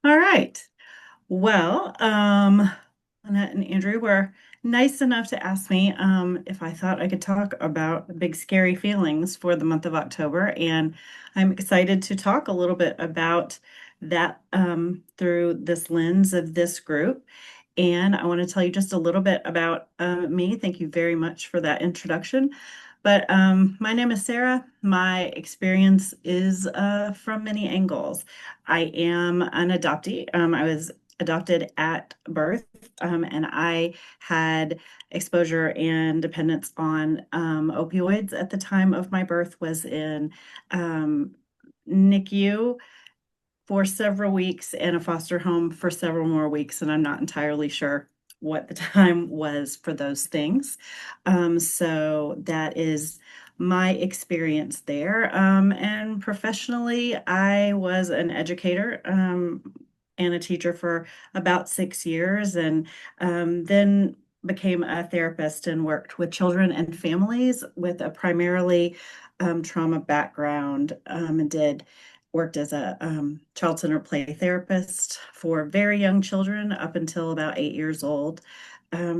All right. Well, Annette and Andrew were nice enough to ask me if I thought I could talk about big scary feelings for the month of October, and I'm excited to talk a little bit about that through this lens of this group. And I want to tell you just a little bit about me. Thank you very much for that introduction. But my name is Sarah. My experience is from many angles. I am an adoptee. I was adopted at birth, and I had exposure and dependence on opioids at the time of my birth. Was in NICU for several weeks and a foster home for several more weeks, and I'm not entirely sure what the time was for those things. So that is my experience there. And professionally, I was an educator and a teacher for about 6 years, and then became a therapist and worked with children and families with a primarily trauma background, and did worked as a child-centered play therapist for very young children up until about 8 years old,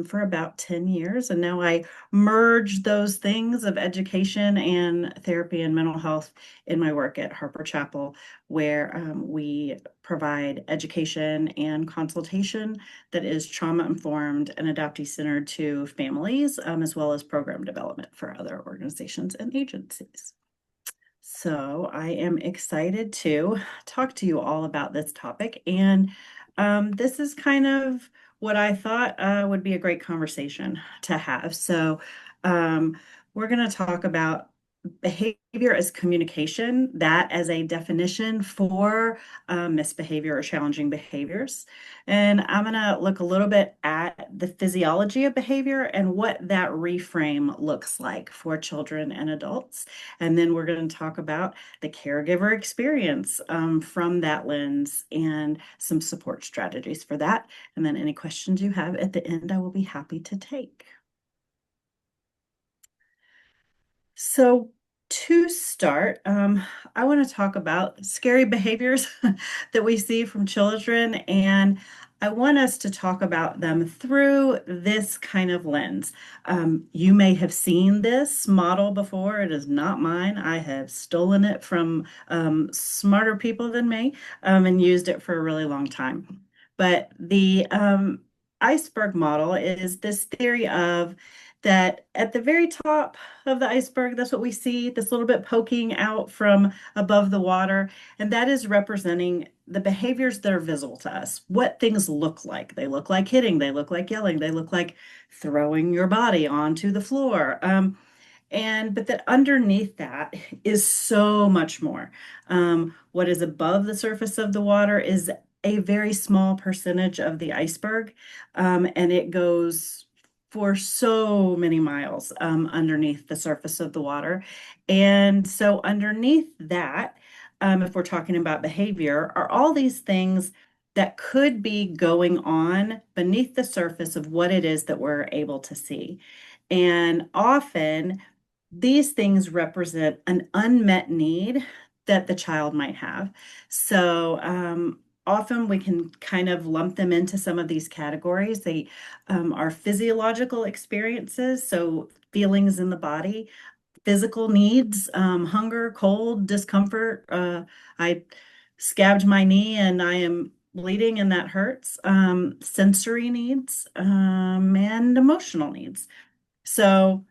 for about 10 years. And now I merge those things of education and therapy and mental health in my work at Harper-Chapel, where we provide education and consultation that is trauma-informed and adoptee-centered to families, as well as program development for other organizations and agencies. So I am excited to talk to you all about this topic. And this is kind of what I thought would be a great conversation to have. So um, we're going to talk about behavior as communication, that as a definition for misbehavior or challenging behaviors. And I'm going to look a little bit at the physiology of behavior and what that reframe looks like for children and adults. And then we're going to talk about the caregiver experience from that lens and some support strategies for that. And then any questions you have at the end, I will be happy to take. So to start, I want to talk about scary behaviors that we see from children, and I want us to talk about them through this kind of lens. You may have seen this model before. It is not mine. I have stolen it from smarter people than me, and used it for a really long time. But the iceberg model is this theory of that at the very top of the iceberg, that's what we see, this little bit poking out from above the water. And that is representing the behaviors that are visible to us, what things look like. They look like hitting, they look like yelling, they look like throwing your body onto the floor. But that underneath that is so much more. What is above the surface of the water is a very small percentage of the iceberg, and it goes for so many miles underneath the surface of the water. And so, underneath that, if we're talking about behavior, are all these things that could be going on beneath the surface of what it is that we're able to see. And often, these things represent an unmet need that the child might have. So, often we can kind of lump them into some of these categories. They are physiological experiences, so feelings in the body, physical needs, hunger, cold, discomfort. I scabbed my knee and I am bleeding and that hurts. Sensory needs, and emotional needs. So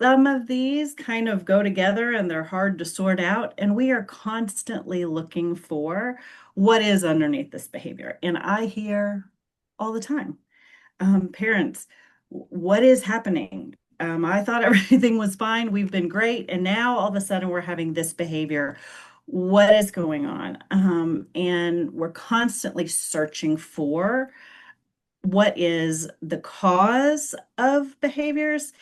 some of these kind of go together and they're hard to sort out. And we are constantly looking for what is underneath this behavior. And I hear all the time, parents, what is happening? I thought everything was fine. We've been great. And now all of a sudden we're having this behavior. What is going on? And we're constantly searching for what is the cause of behaviors.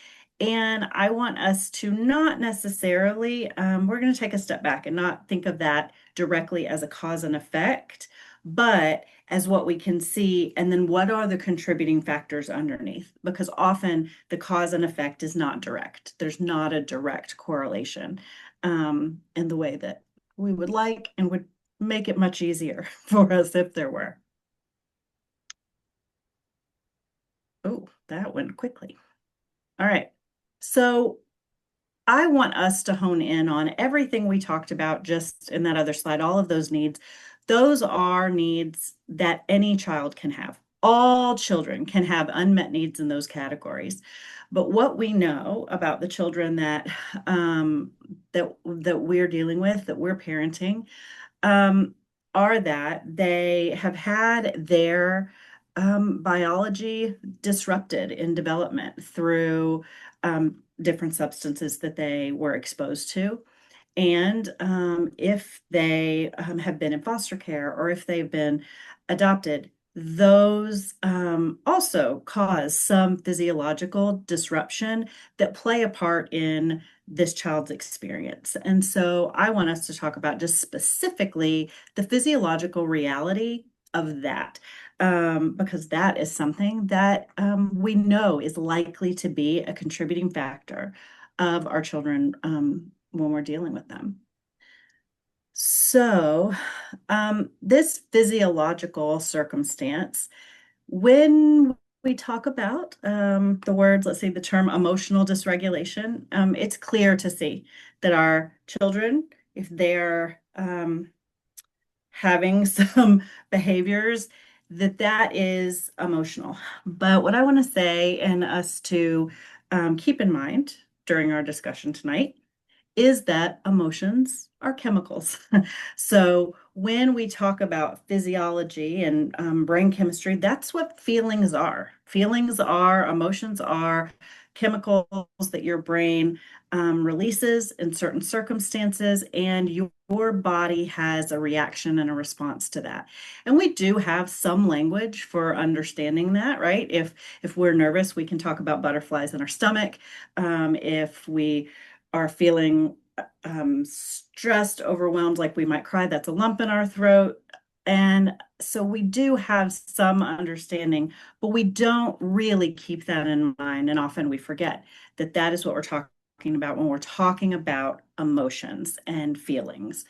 And I want us to not necessarily, we're going to take a step back and not think of that directly as a cause and effect, but as what we can see, and then what are the contributing factors underneath? Because often the cause and effect is not direct. There's not a direct correlation in the way that we would like and would make it much easier for us if there were. Oh, that went quickly. All right. So I want us to hone in on everything we talked about just in that other slide, all of those needs. Those are needs that any child can have. All children can have unmet needs in those categories. But what we know about the children that we're dealing with, that we're parenting, um, are that they have had their biology disrupted in development through different substances that they were exposed to. And if they have been in foster care or if they've been adopted, those also cause some physiological disruption that play a part in this child's experience. And so I want us to talk about just specifically the physiological reality of that. Because that is something that we know is likely to be a contributing factor of our children when we're dealing with them. So, this physiological circumstance, when we talk about the words, let's say the term emotional dysregulation, it's clear to see that our children, if they're having some behaviors, that is emotional. But what I want to say and us to keep in mind during our discussion tonight is that emotions are chemicals. So when we talk about physiology and brain chemistry, that's what feelings are. Feelings are, emotions are chemicals that your brain releases in certain circumstances, and your body has a reaction and a response to that. And we do have some language for understanding that, right? If we're nervous, we can talk about butterflies in our stomach. If we are feeling stressed, overwhelmed, like we might cry, that's a lump in our throat. And so we do have some understanding, but we don't really keep that in mind. And often we forget that that is what we're talking about when we're talking about emotions and feelings.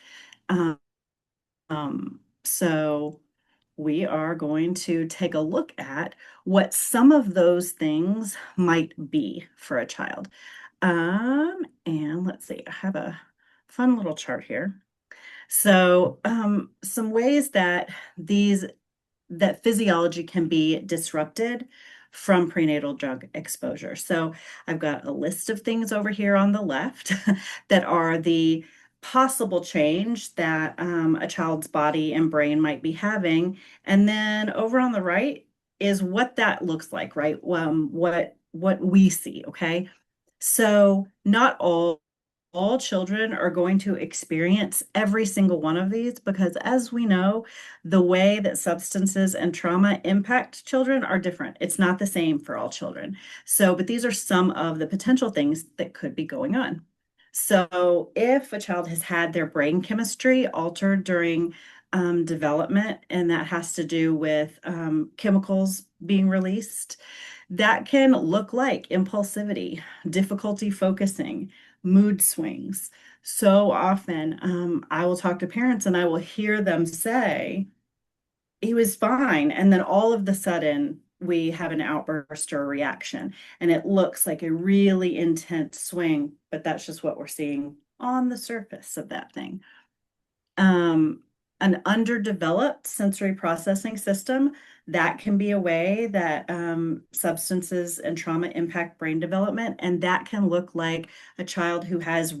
So we are going to take a look at what some of those things might be for a child. And let's see, I have a fun little chart here. So, some ways that physiology can be disrupted from prenatal drug exposure. So, I've got a list of things over here on the left that are the possible change that a child's body and brain might be having. And then over on the right is what that looks like, right? What we see, okay? So not all children are going to experience every single one of these because as we know, the way that substances and trauma impact children are different. It's not the same for all children. So, but these are some of the potential things that could be going on. So if a child has had their brain chemistry altered during development, and that has to do with chemicals being released, that can look like impulsivity, difficulty focusing, mood swings. So often, I will talk to parents and I will hear them say, he was fine. And then all of the sudden, we have an outburst or a reaction, and it looks like a really intense swing, but that's just what we're seeing on the surface of that thing. An underdeveloped sensory processing system, that can be a way that substances and trauma impact brain development, and that can look like a child who has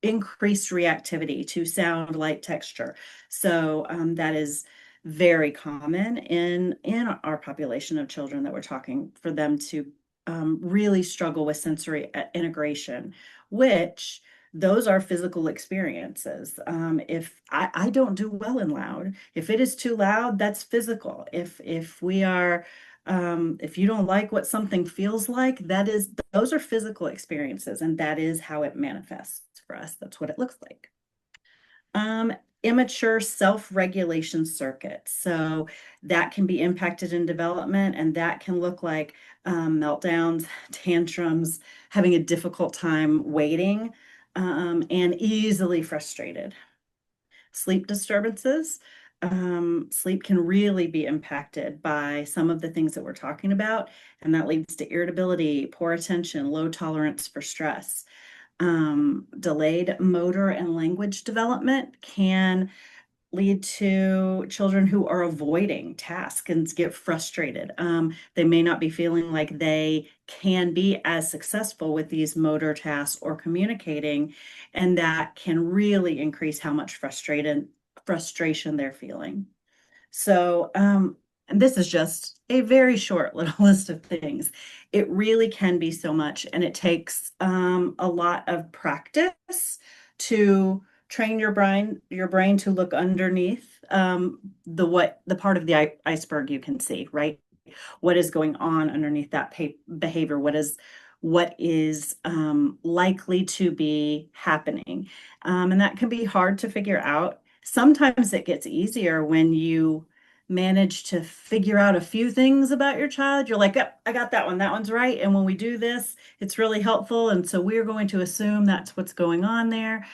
increased reactivity to sound, light, texture. So that is very common in our population of children that we're talking, for them to really struggle with sensory integration, which those are physical experiences. If I don't do well in loud, if it is too loud, that's physical. If we are if you don't like what something feels like, those are physical experiences, and that is how it manifests for us. That's what it looks like. Um, Immature self-regulation circuits. So that can be impacted in development, and that can look like meltdowns, tantrums, having a difficult time waiting, and easily frustrated. sleep disturbances. Sleep can really be impacted by some of the things that we're talking about, and that leads to irritability, poor attention, low tolerance for stress. Delayed motor and language development can lead to children who are avoiding tasks and get frustrated. They may not be feeling like they can be as successful with these motor tasks or communicating, and that can really increase how much frustration they're feeling. So, and this is just a very short little list of things. It really can be so much, and it takes a lot of practice to train your brain to look underneath the part of the iceberg you can see, right? What is going on underneath that behavior? What is likely to be happening? And that can be hard to figure out. Sometimes it gets easier when you manage to figure out a few things about your child. You're like, yep, I got that one. That one's right. And when we do this, it's really helpful. And so we're going to assume that's what's going on there.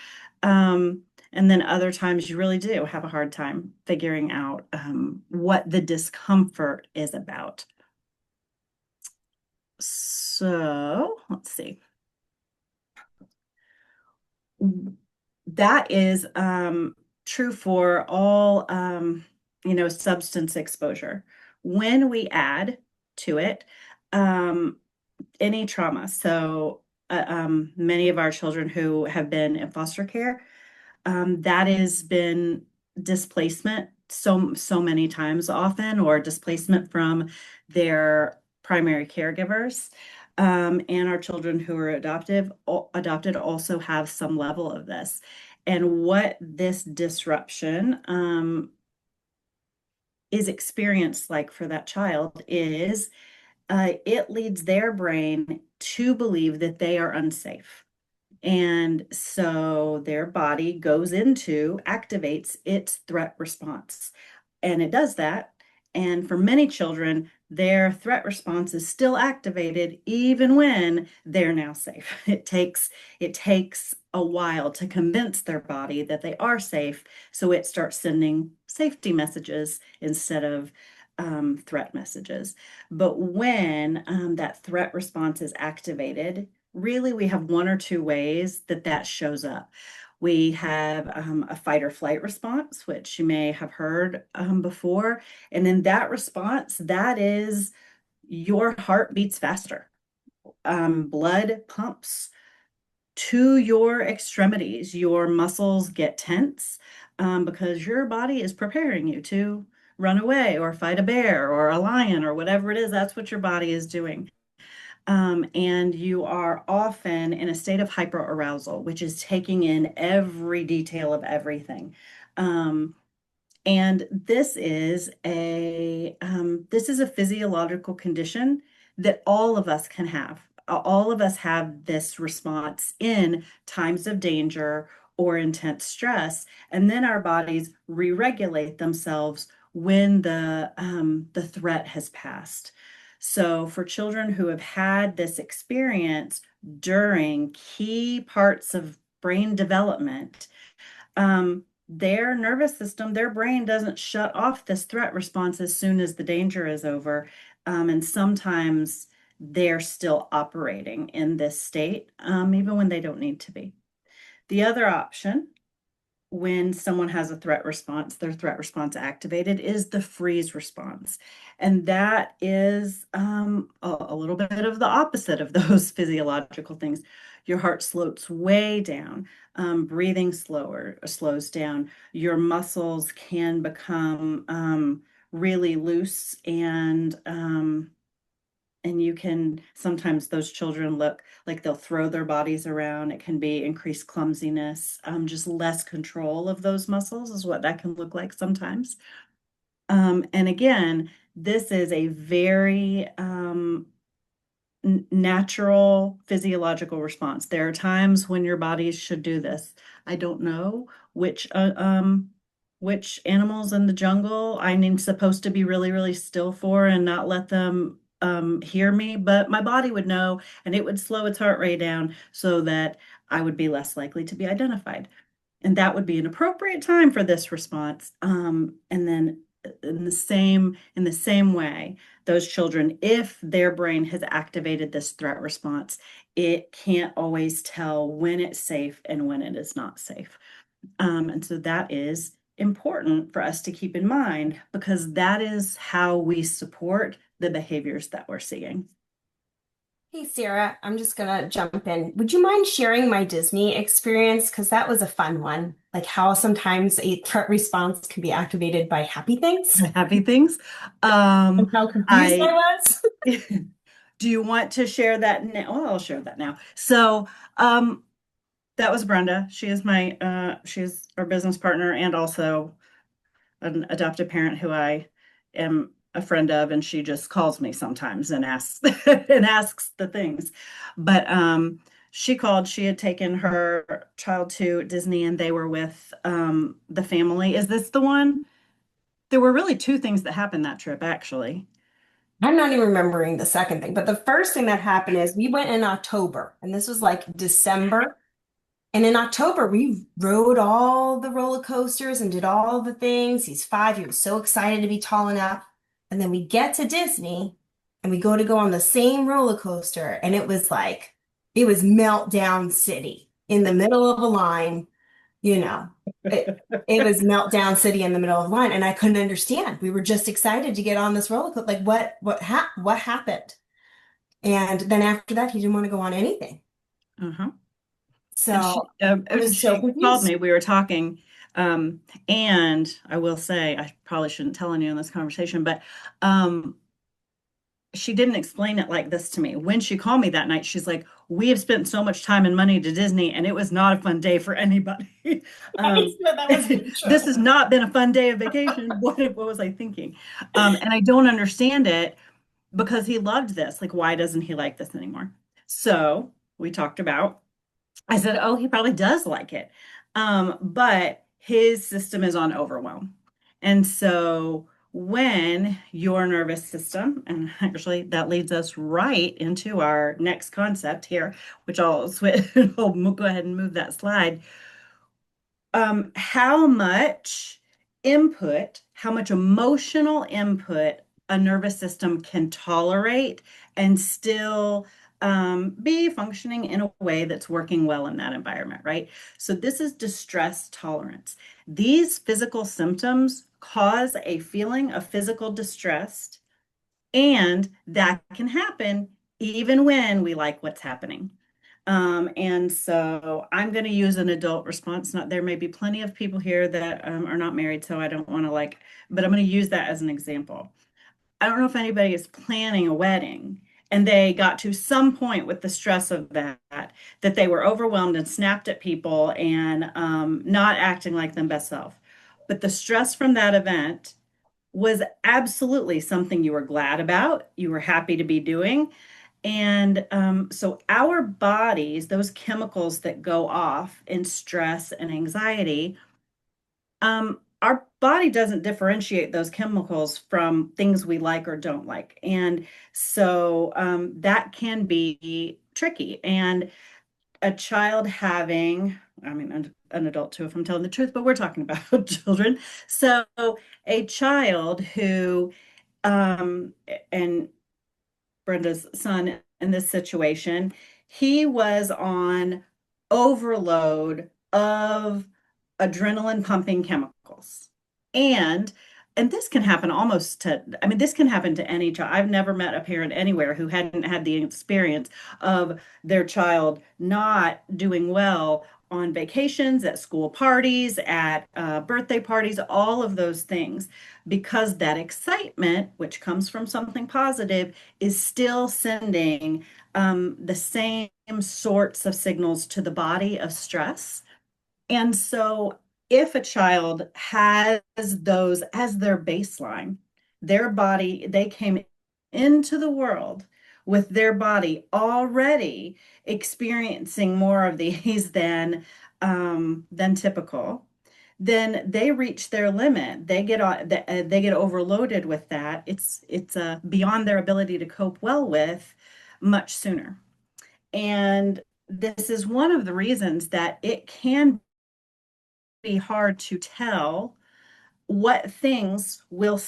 Um, and then other times you really do have a hard time figuring out what the discomfort is about. So let's see. That is true for all substance exposure. When we add to it any trauma, so many of our children who have been in foster care, that has been displacement so many times often, or displacement from their primary caregivers. And our children who are adopted also have some level of this. And what this disruption is experienced like for that child is it leads their brain to believe that they are unsafe. And so their body activates its threat response. And it does that. And for many children, their threat response is still activated even when they're now safe. It takes a while to convince their body that they are safe. So it starts sending safety messages instead of threat messages. But when that threat response is activated, really, we have one or two ways that shows up. We have a fight or flight response, which you may have heard before. And in that response, that is your heart beats faster. Blood pumps to your extremities. Your muscles get tense because your body is preparing you to run away or fight a bear or a lion or whatever it is. That's what your body is doing. And you are often in a state of hyperarousal, which is taking in every detail of everything. And this is a physiological condition that all of us can have. All of us have this response in times of danger or intense stress, and then our bodies re-regulate themselves when the threat has passed. So for children who have had this experience during key parts of brain development, their nervous system, their brain doesn't shut off this threat response as soon as the danger is over. And sometimes they're still operating in this state, even when they don't need to be. The other option, when someone has a threat response, their threat response activated, is the freeze response. And that is a little bit of the opposite of those physiological things. Your heart slows way down, breathing slows down. Your muscles can become really loose, and you can sometimes, those children look like they'll throw their bodies around. It can be increased clumsiness, just less control of those muscles is what that can look like sometimes. And again, this is a very natural physiological response. There are times when your bodies should do this. I don't know which animals in the jungle I'm supposed to be really, really still for and not let them hear me, but my body would know, and it would slow its heart rate down so that I would be less likely to be identified. And that would be an appropriate time for this response. And then in the same way, those children, if their brain has activated this threat response, it can't always tell when it's safe and when it is not safe. And so that is important for us to keep in mind because that is how we support the behaviors that we're seeing. Hey Sarah, I'm just gonna jump in. Would you mind sharing my Disney experience? Because that was a fun one. Like how sometimes a threat response can be activated by happy things Happy things. and how confused I I was. do you want to share that now? Oh, I'll share that now. So, that was Brenda. She's our business partner and also an adopted parent who I am a friend of, and she just calls me sometimes and asks and asks the things. But she called, she had taken her child to Disney and they were with the family. Is this the one? There were really two things that happened that trip, actually. I'm not even remembering the second thing, but the first thing that happened is we went in October, and this was like December. And in October, we rode all the roller coasters and did all the things. He's 5. He was so excited to be tall enough. And then we get to Disney and we go on the same roller coaster. And it was like, it was Meltdown City in the middle of a line, you know. It was Meltdown City in the middle of the line. And I couldn't understand. We were just excited to get on this roller coaster. Like, what happened? And then after that, he didn't want to go on anything. Uh-huh. And So I was so she called confused. me. We were talking, um, and I will say I probably shouldn't tell anyone this conversation, but um, she didn't explain it like this to me. When she called me that night, she's like, "We have spent so much time and money to Disney, and it was not a fun day for anybody. Right? um, So that was very this true. has not been a fun day of vacation. What was I thinking?" And I don't understand it because he loved this. Like, why doesn't he like this anymore? So we talked about I said, oh, he probably does like it. But his system is on overwhelm. And so when your nervous system, and actually that leads us right into our next concept here, which I'll switch, I'll go ahead and move that slide. How much input, how much emotional input a nervous system can tolerate and still be functioning in a way that's working well in that environment, right? So, this is distress tolerance. These physical symptoms cause a feeling of physical distress, and that can happen even when we like what's happening. And so I'm going to use an adult response. Not there may be plenty of people here that are not married, so I don't want to like, but I'm going to use that as an example. I don't know if anybody is planning a wedding and they got to some point with the stress of that they were overwhelmed and snapped at people and not acting like them best self. But the stress from that event was absolutely something you were glad about, you were happy to be doing, and so our bodies, those chemicals that go off in stress and anxiety, our body doesn't differentiate those chemicals from things we like or don't like. And so that can be tricky. And a child having, I mean, an adult too, if I'm telling the truth, but we're talking about children. So a child who, um, and Brenda's son in this situation, he was on overload of adrenaline pumping chemicals. And and this can happen almost to, I mean, this can happen to any child. I've never met a parent anywhere who hadn't had the experience of their child not doing well on vacations, at school parties, at birthday parties, all of those things, because that excitement, which comes from something positive, is still sending the same sorts of signals to the body of stress. And so, if a child has those as their baseline, their body, they came into the world with their body already experiencing more of these than typical, then they reach their limit. They get overloaded with that. It's beyond their ability to cope well with much sooner. And this is one of the reasons that it can be hard to tell what things will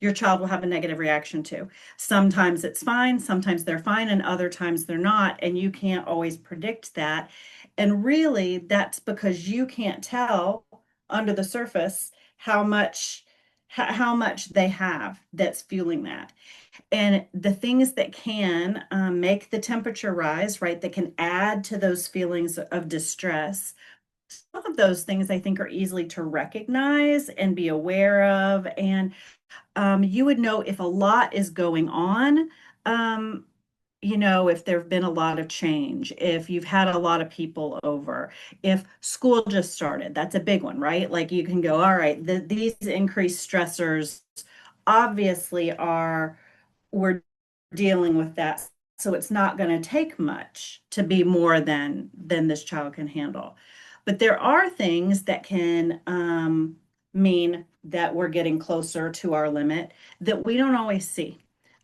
your child will have a negative reaction to. Sometimes it's fine, sometimes they're fine, and other times they're not, and you can't always predict that. And really, that's because you can't tell under the surface how much they have that's fueling that. And the things that can make the temperature rise, right, that can add to those feelings of distress, some of those things I think are easily to recognize and be aware of. And you would know if a lot is going on, um, if there have been a lot of change, if you've had a lot of people over, if school just started, that's a big one, right? Like you can go, all right, these increased stressors obviously we're dealing with that. So it's not going to take much to be more than this child can handle. But there are things that can mean that we're getting closer to our limit that we don't always see.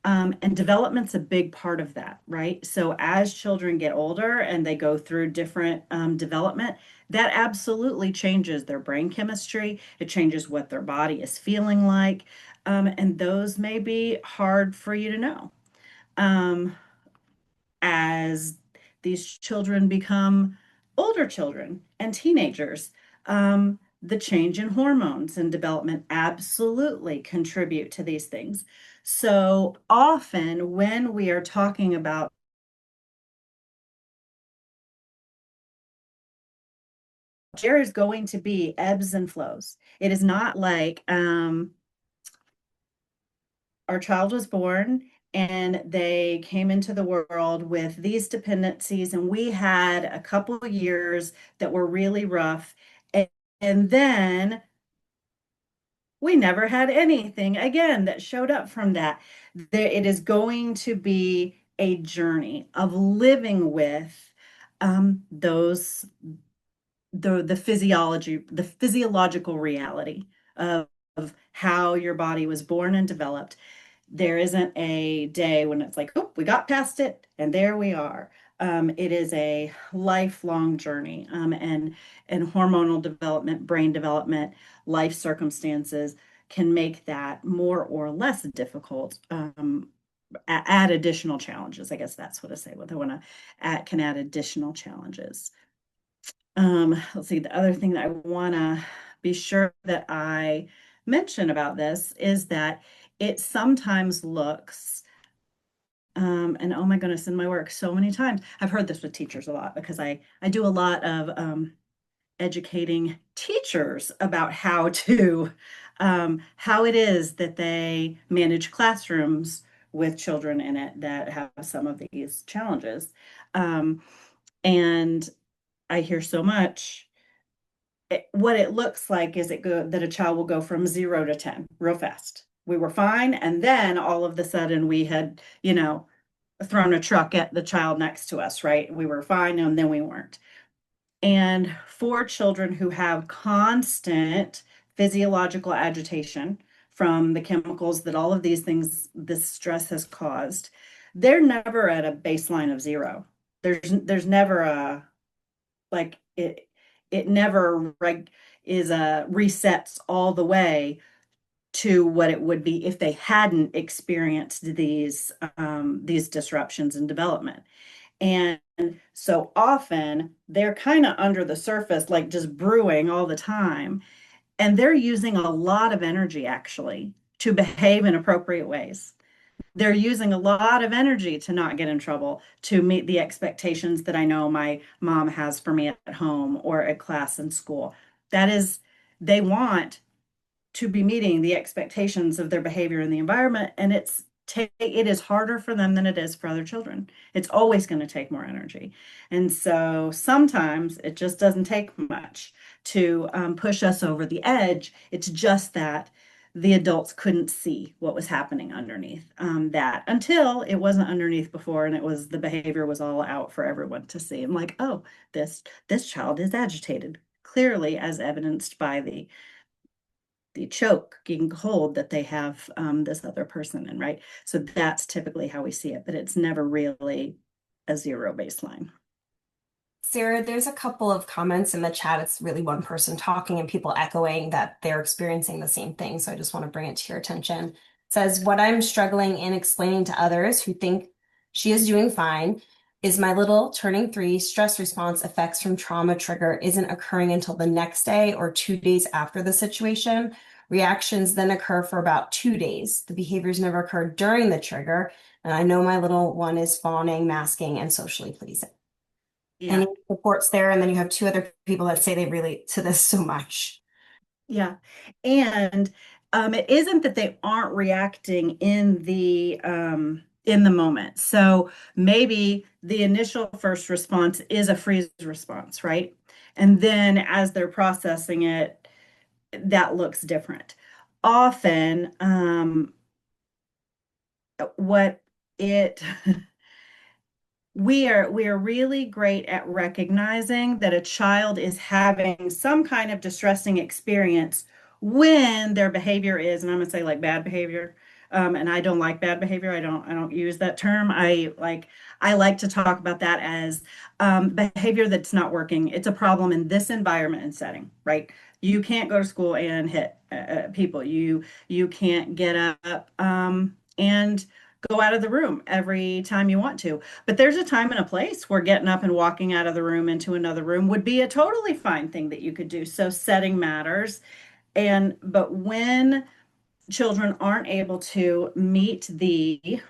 And development's a big part of that, right? So as children get older and they go through different development, that absolutely changes their brain chemistry. It changes what their body is feeling like. And those may be hard for you to know. Um, as these children become older children and teenagers, the change in hormones and development absolutely contribute to these things. So often, when we are talking about there is going to be ebbs and flows. It is not like our child was born and they came into the world with these dependencies, and we had a couple of years that were really rough. And then we never had anything again that showed up from that. It is going to be a journey of living with those the physiological reality of how your body was born and developed. There isn't a day when it's like, oh, we got past it and there we are. It is a lifelong journey, and hormonal development, brain development, life circumstances can make that more or less difficult. Add additional challenges. I guess that's what I say. What I want to add can add additional challenges. Let's see. The other thing that I want to be sure that I mention about this is that it sometimes looks, and oh my goodness, in my work so many times, I've heard this with teachers a lot because I do a lot of educating teachers about how it is that they manage classrooms with children in it that have some of these challenges. Um, and I hear so much. What it looks like is that a child will go from 0 to 10 real fast. We were fine, and then all of a sudden we had, thrown a truck at the child next to us, right? We were fine, and then we weren't. And for children who have constant physiological agitation from the chemicals that all of these things, this stress has caused, they're never at a baseline of 0. There's never a like it never is resets all the way to what it would be if they hadn't experienced these disruptions in development. And so often they're kind of under the surface, like just brewing all the time. And they're using a lot of energy actually to behave in appropriate ways. They're using a lot of energy to not get in trouble, to meet the expectations that I know my mom has for me at home or at class and school. That is, they want to be meeting the expectations of their behavior in the environment, and it is harder for them than it is for other children. It's always going to take more energy. And so sometimes it just doesn't take much to push us over the edge. It's just that the adults couldn't see what was happening underneath that until it wasn't underneath before, and the behavior was all out for everyone to see. I'm like, oh, this child is agitated, clearly as evidenced by the choking hold that they have this other person in, right? So that's typically how we see it, but it's never really a 0 baseline. Sarah, there's a couple of comments in the chat. It's really one person talking and people echoing that they're experiencing the same thing. So I just want to bring it to your attention. It says, what I'm struggling in explaining to others who think she is doing fine is my little turning 3 stress response effects from trauma trigger isn't occurring until the next day or 2 days after the situation. Reactions then occur for about 2 days. The behaviors never occur during the trigger. And I know my little one is fawning, masking, and socially pleasing. Yeah. Any supports there, and then you have two other people that say they relate to this so much. Yeah. And it isn't that they aren't reacting in the moment. So maybe the initial first response is a freeze response, right? And then as they're processing it, that looks different. Often, what it we are really great at recognizing that a child is having some kind of distressing experience when their behavior is, and I'm gonna say like bad behavior. And I don't like bad behavior. I don't use that term. I like to talk about that as behavior that's not working. It's a problem in this environment and setting, right? You can't go to school and hit people. You can't get up and go out of the room every time you want to. But there's a time and a place where getting up and walking out of the room into another room would be a totally fine thing that you could do. So setting matters. But when children aren't able to meet the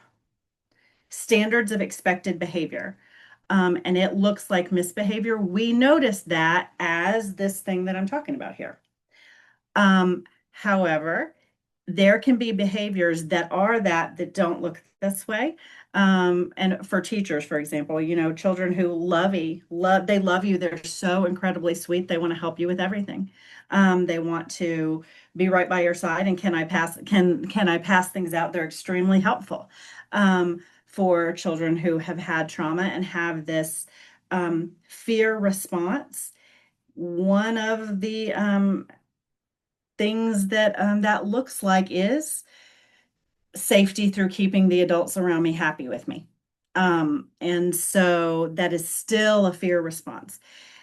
standards of expected behavior, and it looks like misbehavior, we notice that as this thing that I'm talking about here. However, there can be behaviors that are that don't look this way. And for teachers, for example, children who they love you. They're so incredibly sweet. They want to help you with everything. They want to be right by your side. And can I pass things out? They're extremely helpful. For children who have had trauma and have this fear response, one of the things that looks like is safety through keeping the adults around me happy with me. And so that is still a fear response.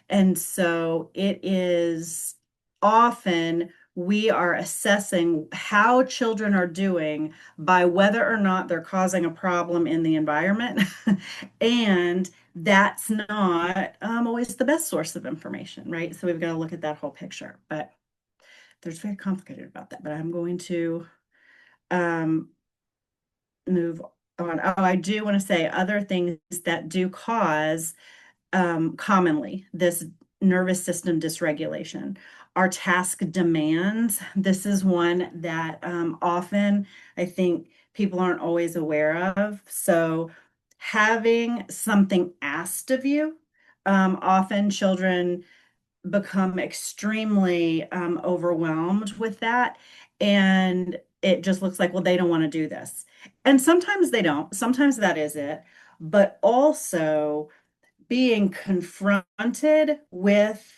And so it is often we are assessing how children are doing by whether or not they're causing a problem in the environment. And that's not always the best source of information, right? So we've got to look at that whole picture. But there's very complicated about that, but I'm going to um, move on. Oh, I do want to say other things that do cause commonly this nervous system dysregulation are task demands. This is one that often I think people aren't always aware of. So having something asked of you, often children become extremely overwhelmed with that. And it just looks like, well, they don't want to do this. And sometimes they don't. Sometimes that is it. But also, being confronted with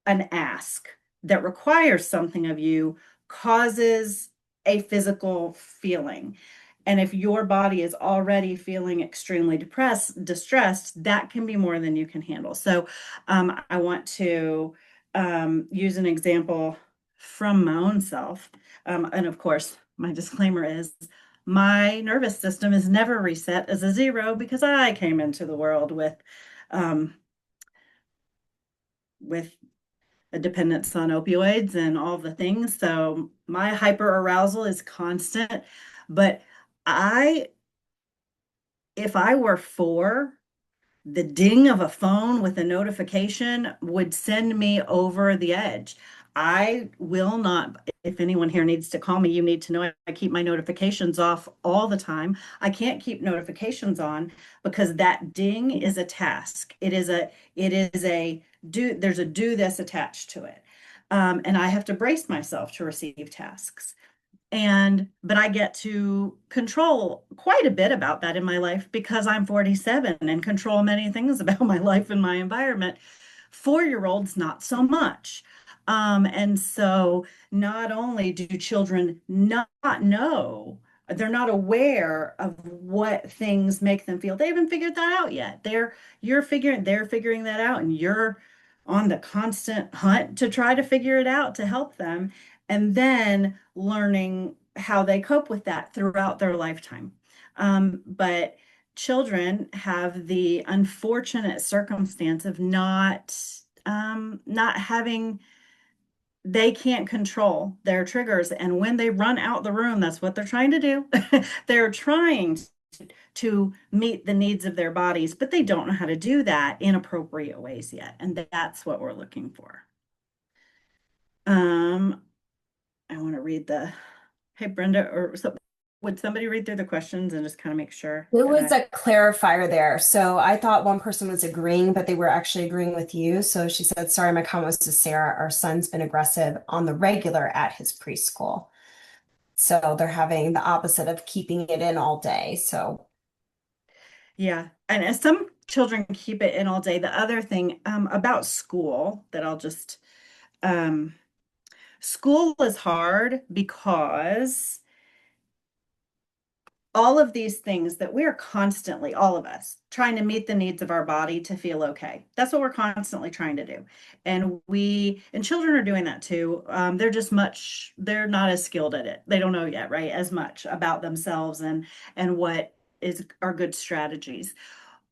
an ask that requires something of you causes a physical feeling. And if your body is already feeling extremely distressed, that can be more than you can handle. So I want to use an example from my own self. And of course, my disclaimer is my nervous system is never reset as a 0 because I came into the world um, with a dependence on opioids and all the things. So my hyper arousal is constant. But I, if I were 4, the ding of a phone with a notification would send me over the edge. I will not, if anyone here needs to call me, you need to know I keep my notifications off all the time. I can't keep notifications on because that ding is a task. There's a do this attached to it. And I have to brace myself to receive tasks. But I get to control quite a bit about that in my life because I'm 47 and control many things about my life and my environment. 4-year-olds, not so much. And so not only do children not know They're not aware of what things make them feel. They haven't figured that out yet. They're figuring that out, and you're on the constant hunt to try to figure it out to help them, and then learning how they cope with that throughout their lifetime. But children have the unfortunate circumstance of not having, they can't control their triggers. And when they run out the room, that's what they're trying to do. They're trying to meet the needs of their bodies, but they don't know how to do that in appropriate ways yet. And that's what we're looking for. Um, I want to read hey, Brenda, would somebody read through the questions and just kind of make sure There that was a clarifier there. So I thought one person was agreeing, but they were actually agreeing with you. So she said, sorry, my comment was to Sarah. Our son's been aggressive on the regular at his preschool. So they're having the opposite of keeping it in all day. So yeah. And as some children keep it in all day, the other thing about school that I'll just, um, school is hard because all of these things that we're constantly, all of us, trying to meet the needs of our body to feel okay. That's what we're constantly trying to do. And children are doing that too. They're not as skilled at it. They don't know yet, right? As much about themselves and what are good strategies.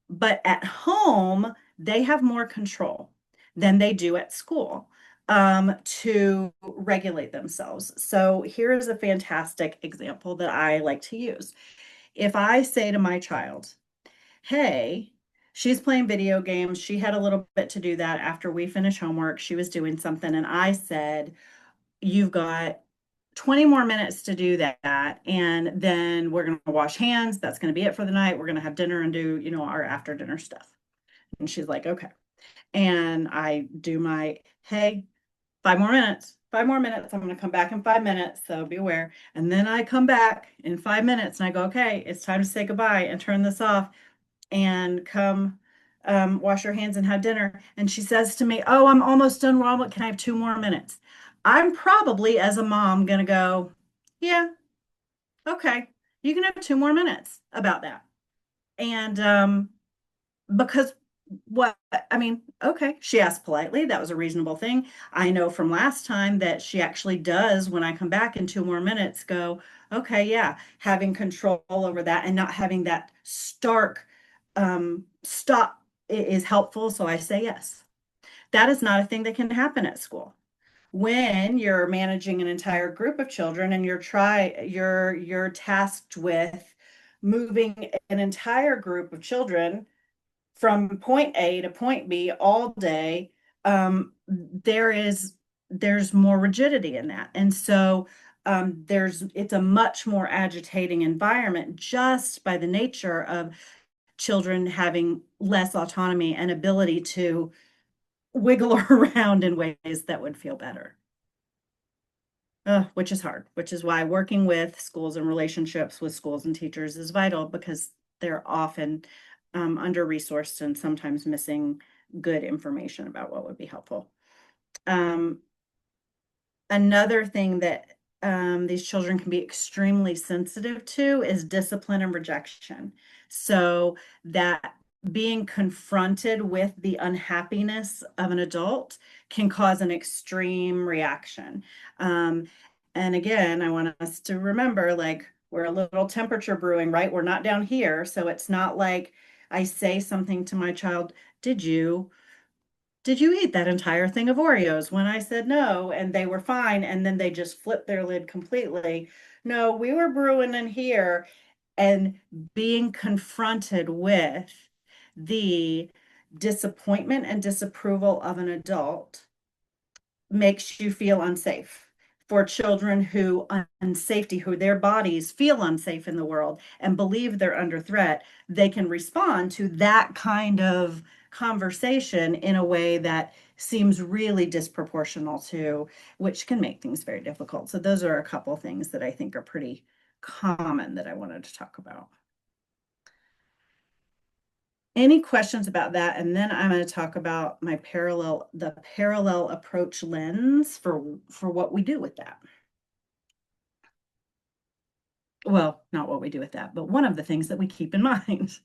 But at home, they have more control than they do at school to regulate themselves. So here is a fantastic example that I like to use. If I say to my child, hey, she's playing video games, she had a little bit to do that after we finished homework, she was doing something, and I said, you've got 20 more minutes to do that, and then we're going to wash hands. That's going to be it for the night. We're going to have dinner and do, our after dinner stuff. And she's like, okay. And I do my, hey, 5 more minutes, 5 more minutes. I'm going to come back in 5 minutes. So be aware. And then I come back in 5 minutes and I go, okay, it's time to say goodbye and turn this off and come wash your hands and have dinner. And she says to me, oh, I'm almost done, Robert. Can I have 2 more minutes? I'm probably, as a mom, going to go, yeah, okay, you can have 2 more minutes about that. And because what I mean, okay, she asked politely. That was a reasonable thing. I know from last time that she actually does, when I come back in 2 more minutes, go, okay, yeah, having control over that and not having that stark stop is helpful. So I say yes. That is not a thing that can happen at school. When you're managing an entire group of children and you're tasked with moving an entire group of children from point A to point B all day, there's more rigidity in that. And so it's a much more agitating environment just by the nature of children having less autonomy and ability to wiggle around in ways that would feel better. Which is hard, which is why working with schools and relationships with schools and teachers is vital, because they're often under-resourced and sometimes missing good information about what would be helpful. Um, Another thing that these children can be extremely sensitive to is discipline and rejection. So that being confronted with the unhappiness of an adult can cause an extreme reaction. And again, I want us to remember, like, we're a little temperature brewing, right? We're not down here. So it's not like I say something to my child, did you eat that entire thing of Oreos? When I said no, and they were fine, and then they just flipped their lid completely. No, we were brewing in here, and being confronted with the disappointment and disapproval of an adult makes you feel unsafe. For children who unsafety, who their bodies feel unsafe in the world and believe they're under threat, they can respond to that kind of conversation in a way that seems really disproportional to, which can make things very difficult. So those are a couple things that I think are pretty common that I wanted to talk about. Any questions about that? And then I'm going to talk about the parallel approach lens for what we do with that. Well, not what we do with that, but one of the things that we keep in mind.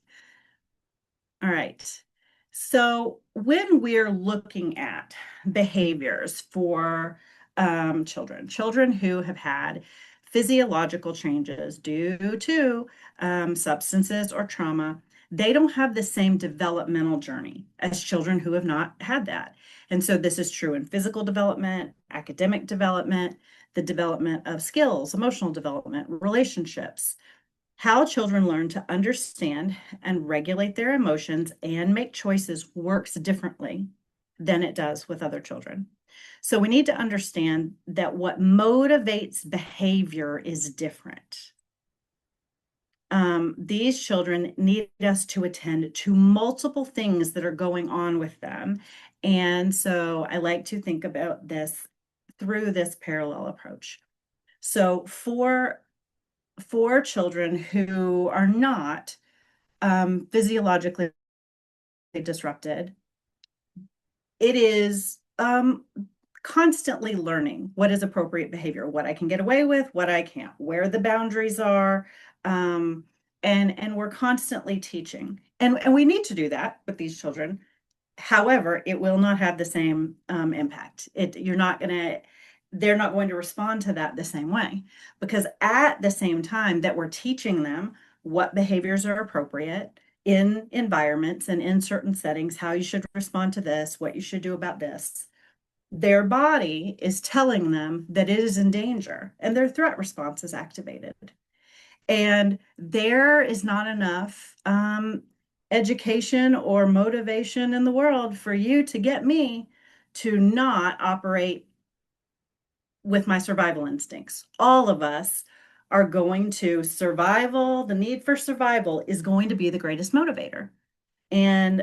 All right. So when we're looking at behaviors for children who have had physiological changes due to substances or trauma, they don't have the same developmental journey as children who have not had that. And so this is true in physical development, academic development, the development of skills, emotional development, relationships. How children learn to understand and regulate their emotions and make choices works differently than it does with other children. So we need to understand that what motivates behavior is different. These children need us to attend to multiple things that are going on with them. And so I like to think about this through this parallel approach. So for children who are not physiologically disrupted, it is constantly learning what is appropriate behavior, what I can get away with, what I can't, where the boundaries are, um, and we're constantly teaching, and we need to do that with these children. However, it will not have the same impact. You're not going to, they're not going to respond to that the same way because at the same time that we're teaching them what behaviors are appropriate in environments and in certain settings, how you should respond to this, what you should do about this, their body is telling them that it is in danger and their threat response is activated. And there is not enough education or motivation in the world for you to get me to not operate with my survival instincts. All of us are going to survival, the need for survival is going to be the greatest motivator. And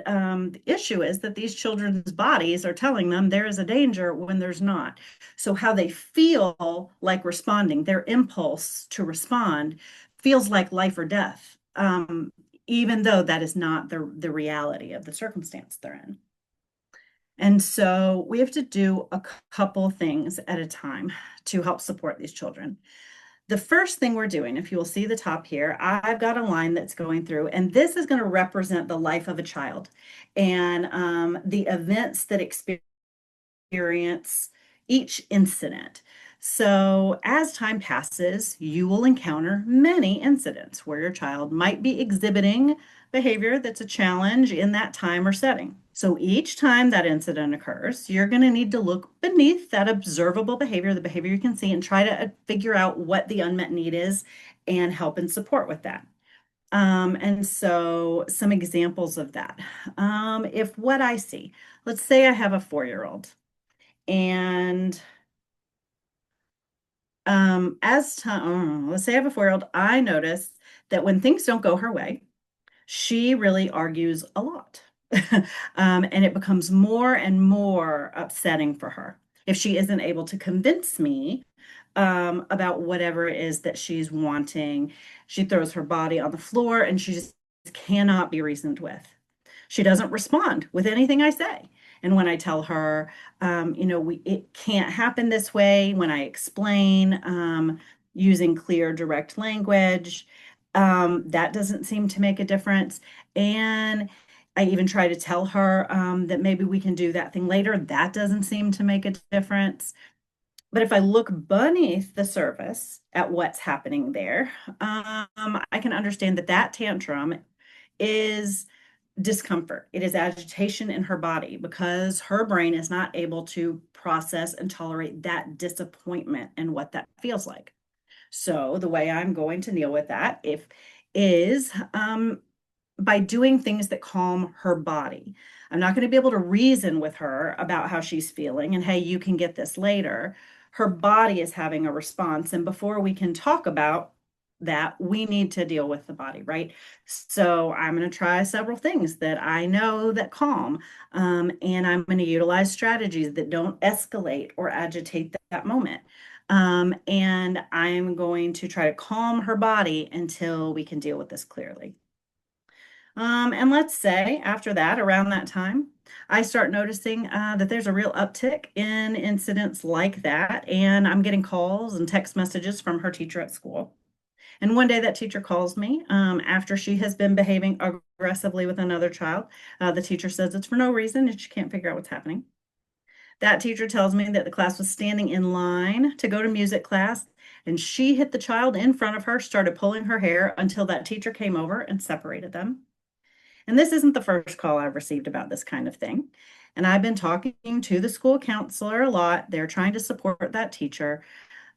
the issue is that these children's bodies are telling them there is a danger when there's not. So, how they feel like responding, their impulse to respond feels like life or death, even though that is not the reality of the circumstance they're in. And so, we have to do a couple things at a time to help support these children. The first thing we're doing, if you will see the top here, I've got a line that's going through, and this is going to represent the life of a child and the events that experience each incident. So, as time passes, you will encounter many incidents where your child might be exhibiting behavior that's a challenge in that time or setting. So, each time that incident occurs, you're going to need to look beneath that observable behavior, the behavior you can see, and try to figure out what the unmet need is and help and support with that. And so, some examples of that. If what I see, let's say I have a 4-year-old and as time, let's say I have a 4-year-old, I notice that when things don't go her way, she really argues a lot. And it becomes more and more upsetting for her if she isn't able to convince me about whatever it is that she's wanting. She throws her body on the floor and she just cannot be reasoned with. She doesn't respond with anything I say. And when I tell her, it can't happen this way, when I explain using clear, direct language, that doesn't seem to make a difference. And I even try to tell her that maybe we can do that thing later. That doesn't seem to make a difference. But if I look beneath the surface at what's happening there, I can understand that that tantrum is discomfort. It is agitation in her body because her brain is not able to process and tolerate that disappointment and what that feels like. So the way I'm going to deal with that if is by doing things that calm her body. I'm not going to be able to reason with her about how she's feeling and hey, you can get this later. Her body is having a response. And before we can talk about that, we need to deal with the body, right? So I'm going to try several things that I know that calm. And I'm going to utilize strategies that don't escalate or agitate that moment. And I'm going to try to calm her body until we can deal with this clearly. And let's say after that, around that time, I start noticing that there's a real uptick in incidents like that. And I'm getting calls and text messages from her teacher at school. And one day that teacher calls me after she has been behaving aggressively with another child. The teacher says it's for no reason and she can't figure out what's happening. That teacher tells me that the class was standing in line to go to music class, and she hit the child in front of her, started pulling her hair until that teacher came over and separated them. And this isn't the first call I've received about this kind of thing. And I've been talking to the school counselor a lot. They're trying to support that teacher.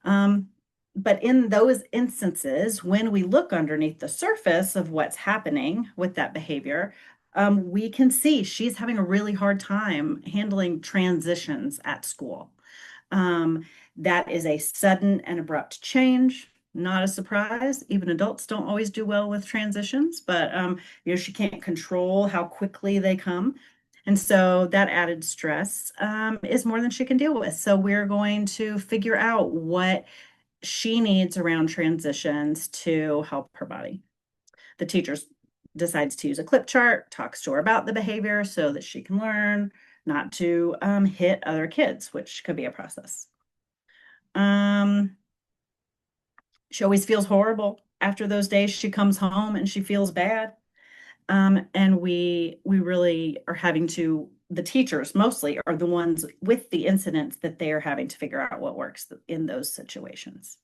Um, but in those instances, when we look underneath the surface of what's happening with that behavior, we can see she's having a really hard time handling transitions at school. Um, that is a sudden and abrupt change. Not a surprise. Even adults don't always do well with transitions, but she can't control how quickly they come. And so that added stress is more than she can deal with. So we're going to figure out what she needs around transitions to help her body. The teacher decides to use a clip chart, talks to her about the behavior so that she can learn not to hit other kids, which could be a process. Um, she always feels horrible after those days. She comes home and she feels bad. And we really are having to, the teachers mostly are the ones with the incidents that they are having to figure out what works in those situations.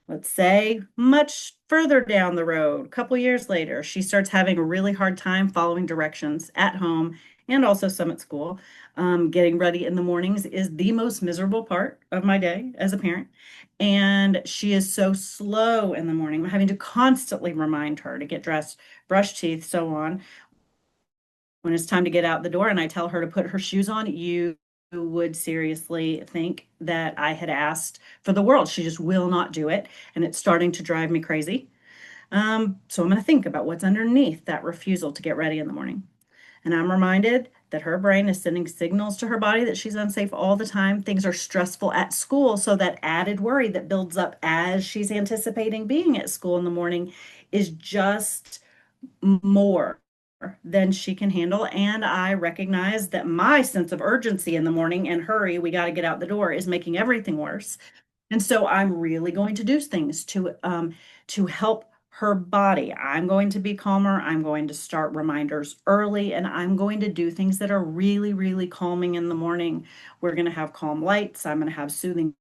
Let's say much further down the road, a couple years later, she starts having a really hard time following directions at home and also some at school. Getting ready in the mornings is the most miserable part of my day as a parent. And she is so slow in the morning. I'm having to constantly remind her to get dressed, brush teeth, so on. When it's time to get out the door and I tell her to put her shoes on, you would seriously think that I had asked for the world. She just will not do it. And it's starting to drive me crazy. So I'm going to think about what's underneath that refusal to get ready in the morning. And I'm reminded that her brain is sending signals to her body that she's unsafe all the time. Things are stressful at school. So that added worry that builds up as she's anticipating being at school in the morning is just more than she can handle. And I recognize that my sense of urgency in the morning and hurry, we got to get out the door is making everything worse. And so I'm really going to do things to help her body. I'm going to be calmer. I'm going to start reminders early, and I'm going to do things that are really, really calming in the morning. We're going to have calm lights. I'm going to have soothing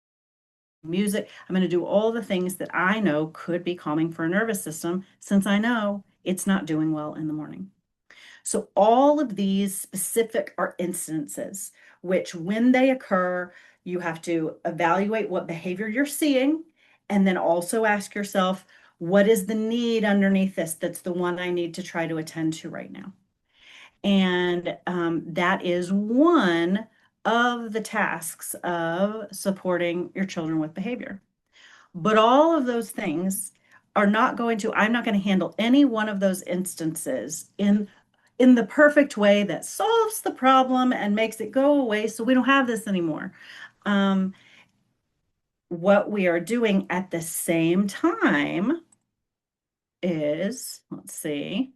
music. I'm going to do all the things that I know could be calming for a nervous system since I know it's not doing well in the morning. So all of these specific are instances which, when they occur, you have to evaluate what behavior you're seeing and then also ask yourself, what is the need underneath this that's the one I need to try to attend to right now? And that is one of the tasks of supporting your children with behavior. But all of those things are not going to, I'm not going to handle any one of those instances in the perfect way that solves the problem and makes it go away so we don't have this anymore. Um, what we are doing at the same time is, let's see,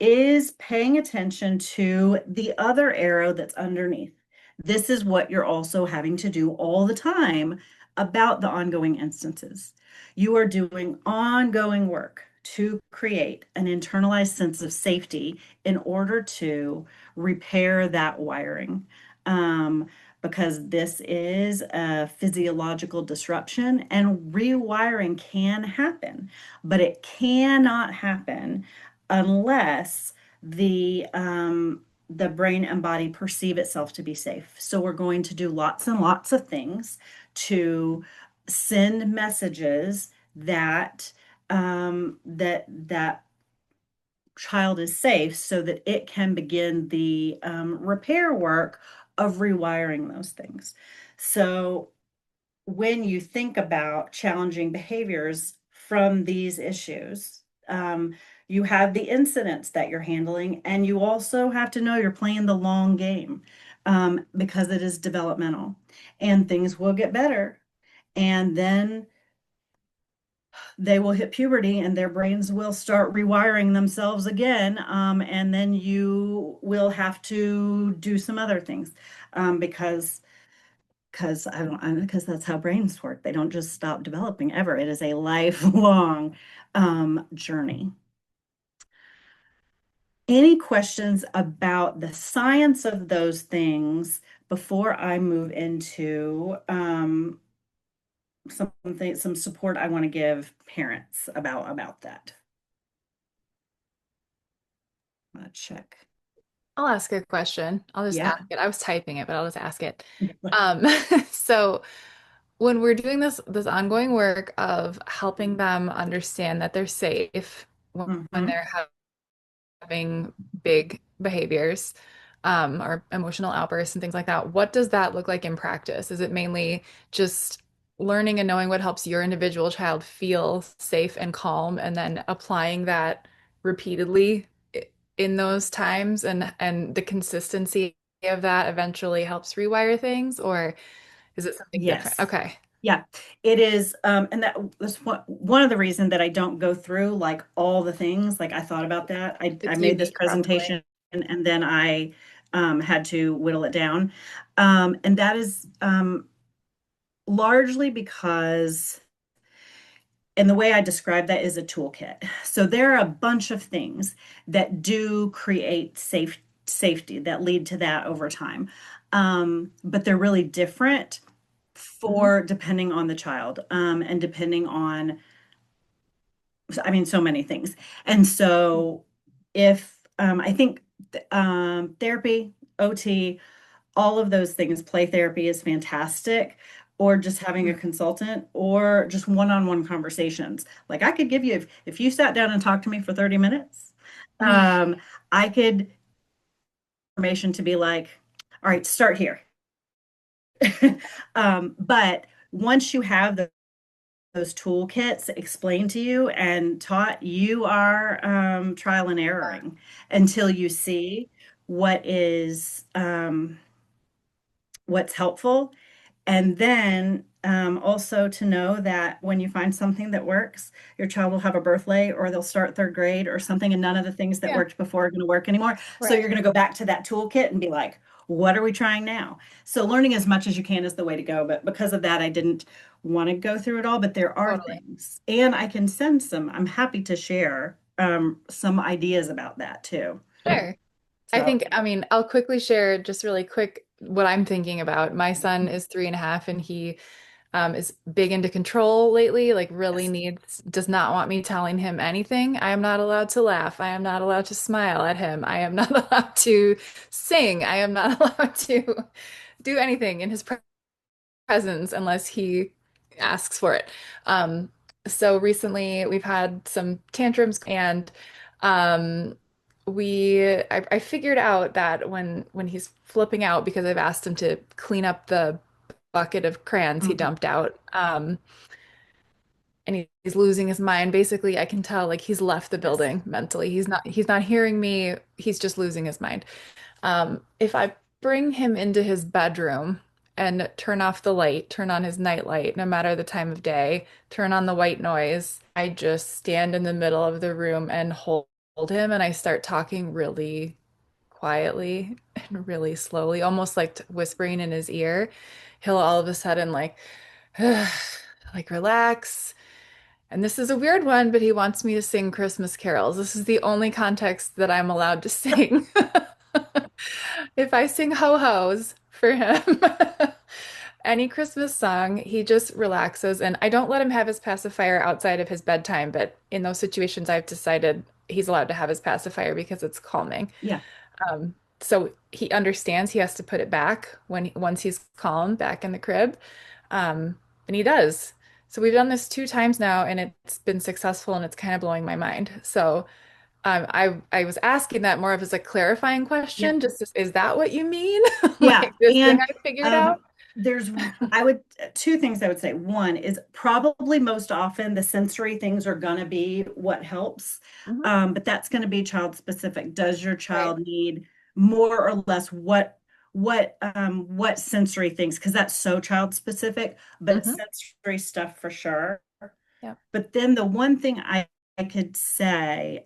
is paying attention to the other arrow that's underneath. This is what you're also having to do all the time about the ongoing instances. You are doing ongoing work to create an internalized sense of safety in order to repair that wiring. Because this is a physiological disruption and rewiring can happen, but it cannot happen unless the brain and body perceive itself to be safe. So we're going to do lots and lots of things to send messages that that child is safe so that it can begin the repair work of rewiring those things. So when you think about challenging behaviors from these issues, you have the incidents that you're handling, and you also have to know you're playing the long game because it is developmental and things will get better. And then they will hit puberty and their brains will start rewiring themselves again. And then you will have to do some other things because because I don't, because that's how brains work. They don't just stop developing ever. It is a lifelong journey. Any questions about the science of those things before I move into some support I want to give parents about that? I'm gonna check. I'll ask a question. I'll just Yeah. ask it. I was typing it, but I'll just ask it. Um, so when we're doing this ongoing work of helping them understand that they're safe when Hmm. they're having big behaviors, or emotional outbursts and things like that, what does that look like in practice? Is it mainly just learning and knowing what helps your individual child feel safe and calm, and then applying that repeatedly in those times, and the consistency of that eventually helps rewire things, or is it something different? Yes. Okay. Yeah, it is. And that's one of the reasons that I don't go through like all the things. Like I thought about that. I It's made this unique, probably. presentation and then I had to whittle it down. And that is largely because, and the way I describe that is a toolkit. So there are a bunch of things that do create safety that lead to that over time. But they're really different Hmm. for depending on the child, and depending on, I mean, so many things. And so if I think therapy, OT, all of those things, play therapy is fantastic, or just having a consultant, or just one-on-one conversations. Like I could give you, if you sat down and talked to me for 30 minutes, um, I could information to be like, all right, start here. But once you have those toolkits explained to you and taught, you are trial and erroring until you see what is what's helpful. And then also to know that when you find something that works, your child will have a birthday or they'll start third grade or something, and none of the things that Yeah, worked before are going to work anymore. So right. you're going to go back to that toolkit and be like, what are we trying now? So learning as much as you can is the way to go. But because of that, I didn't want to go through it all. But there are Totally. things, and I can send some, I'm happy to share some ideas about that too. Sure. I So, think, I mean, I'll quickly share just really quick what I'm thinking about. My son is 3.5, and he is big into control lately, like really yes. does not want me telling him anything. I am not allowed to laugh. I am not allowed to smile at him. I am not allowed to sing. I am not allowed to do anything in his presence unless he asks for it. Um, so recently we've had some tantrums, and um, I figured out that when he's flipping out because I've asked him to clean up the bucket of crayons he Mhm. dumped out, and he's losing his mind. Basically, I can tell like he's left the Yes. building mentally. He's not hearing me. He's just losing his mind. If I bring him into his bedroom and turn off the light, turn on his night light, no matter the time of day, turn on the white noise, I just stand in the middle of the room and hold him, and I start talking really quietly and really slowly, almost like whispering in his ear. He'll all of a sudden like relax. And this is a weird one, but he wants me to sing Christmas carols. This is the only context that I'm allowed to sing. If I sing ho-hos for him, any Christmas song, he just relaxes. And I don't let him have his pacifier outside of his bedtime, but in those situations, I've decided he's allowed to have his pacifier because it's calming. Yeah. So he understands he has to put it back once he's calm back in the crib. And he does. So we've done this 2 times now, and it's been successful, and it's kind of blowing my mind. So I was asking that more of as a clarifying Yeah. question, is that what you mean? Yeah, Like this thing and I figured out? there's I would two things I would say. One is probably most often the sensory things are gonna be what helps, Mhm. but that's gonna be child specific. Does your Right. child need more or less what sensory things? Because that's so child specific, but Hmm. sensory stuff for sure. Yeah. But then the one thing I I could say,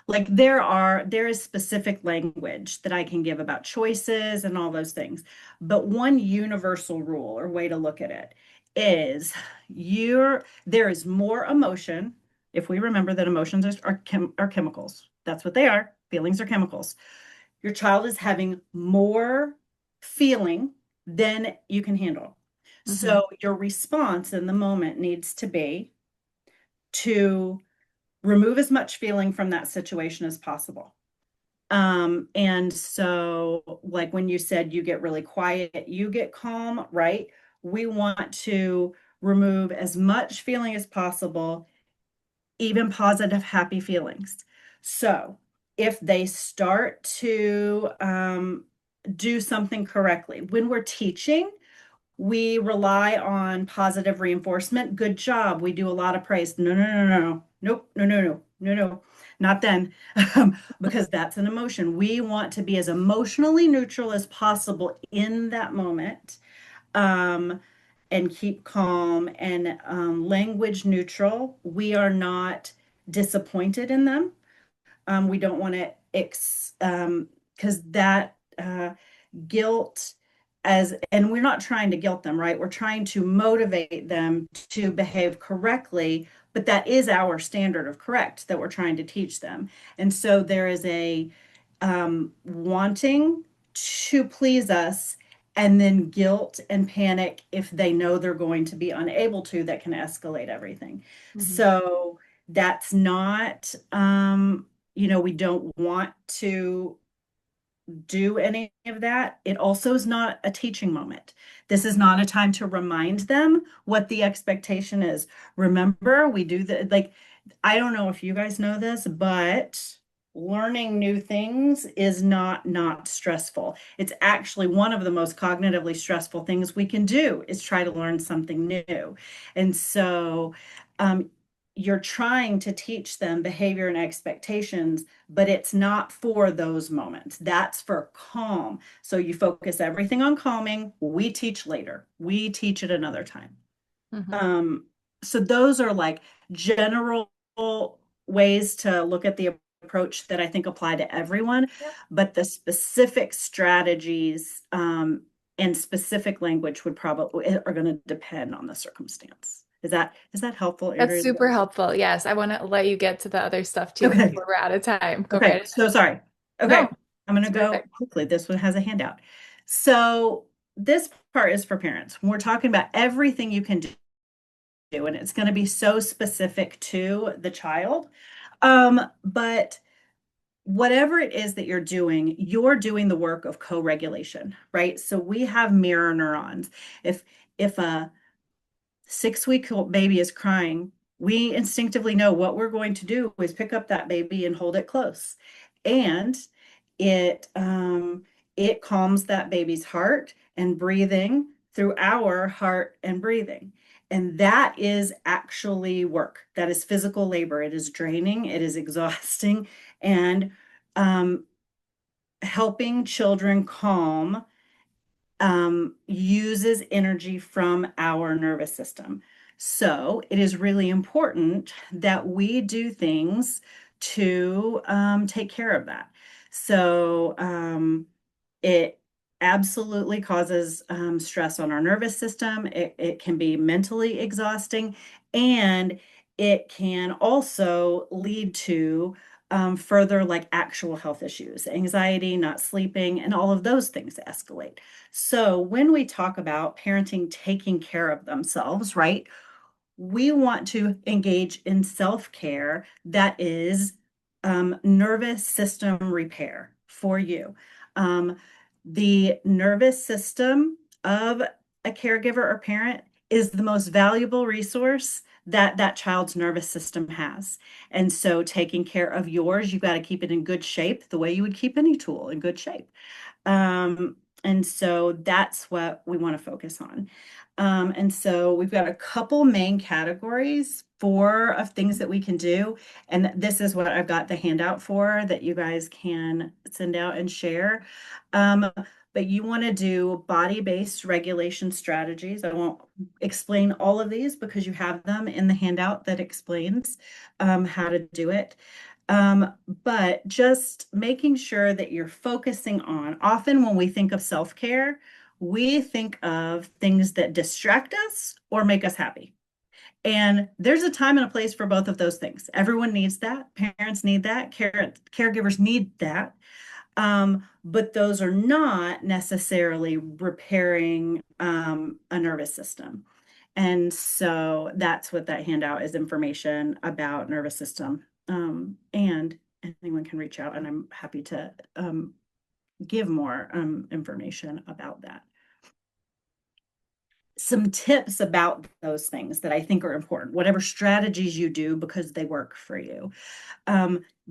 like there is specific language that I can give about choices and all those things. But one universal rule or way to look at it is there is more emotion. If we remember that emotions are chemicals, that's what they are. Feelings are chemicals. Your child is having more feeling than you can handle. Hmm. So your response in the moment needs to be to remove as much feeling from that situation as possible. And so, like when you said you get really quiet, you get calm, right? We want to remove as much feeling as possible, even positive, happy feelings. So, if they start to do something correctly, when we're teaching, we rely on positive reinforcement. Good job. We do a lot of praise. No, no, no, no, no. Nope. No, no, no, no, no. Not then, because that's an emotion. We want to be as emotionally neutral as possible in that moment, um, and keep calm and language neutral. We are not disappointed in them. We don't want to because that guilt and we're not trying to guilt them, right? We're trying to motivate them to behave correctly, but that is our standard of correct that we're trying to teach them. And so there is a wanting to please us, and then guilt and panic if they know they're going to be unable to, that can escalate everything. Hmm. So that's not, we don't want to do any of that. It also is not a teaching moment. This is not a time to remind them what the expectation is. Remember, we do like, I don't know if you guys know this, but learning new things is not stressful. It's actually one of the most cognitively stressful things we can do is try to learn something new. And so, um, you're trying to teach them behavior and expectations, but it's not for those moments. That's for calm. So you focus everything on calming. We teach later. We teach it another time. Hmm. Um, so those are like general ways to look at the approach that I think apply to everyone, Yep. but the specific strategies and specific language would probably are going to depend on the circumstance. Is that helpful, That's Adrian? super helpful. Yes, I want to let you get to the other stuff too Okay. before we're out of time. Go right Okay, ahead. so sorry. No, Okay, I'm gonna it's go perfect. quickly. This one has a handout. So this part is for parents. We're talking about everything you can do, and it's going to be so specific to the child. But whatever it is that you're doing the work of co-regulation, right? So we have mirror neurons. If a 6 week old baby is crying, we instinctively know what we're going to do is pick up that baby and hold it close. And it calms that baby's heart and breathing through our heart and breathing. And that is actually work. That is physical labor. It is draining, it is exhausting, and um, helping children calm uses energy from our nervous system. So it is really important that we do things to take care of that. So it absolutely causes stress on our nervous system. It can be mentally exhausting, and it can also lead to further like actual health issues, anxiety, not sleeping, and all of those things escalate. So when we talk about parenting taking care of themselves, right, we want to engage in self-care that is nervous system repair for you. Um, the nervous system of a caregiver or parent is the most valuable resource that that child's nervous system has. And so taking care of yours, you've got to keep it in good shape the way you would keep any tool in good shape. And so that's what we want to focus on. And so we've got a couple main categories of things that we can do. And this is what I've got the handout for that you guys can send out and share. But but you want to do body-based regulation strategies. I won't explain all of these because you have them in the handout that explains how to do it. But just making sure that you're focusing on, often when we think of self-care, we think of things that distract us or make us happy. And there's a time and a place for both of those things. Everyone needs that. Parents need that. Caregivers need that. But those are not necessarily repairing a nervous system. And so that's what that handout is, information about nervous system. And anyone can reach out, and I'm happy to give more information about that. Some tips about those things that I think are important, whatever strategies you do because they work for you.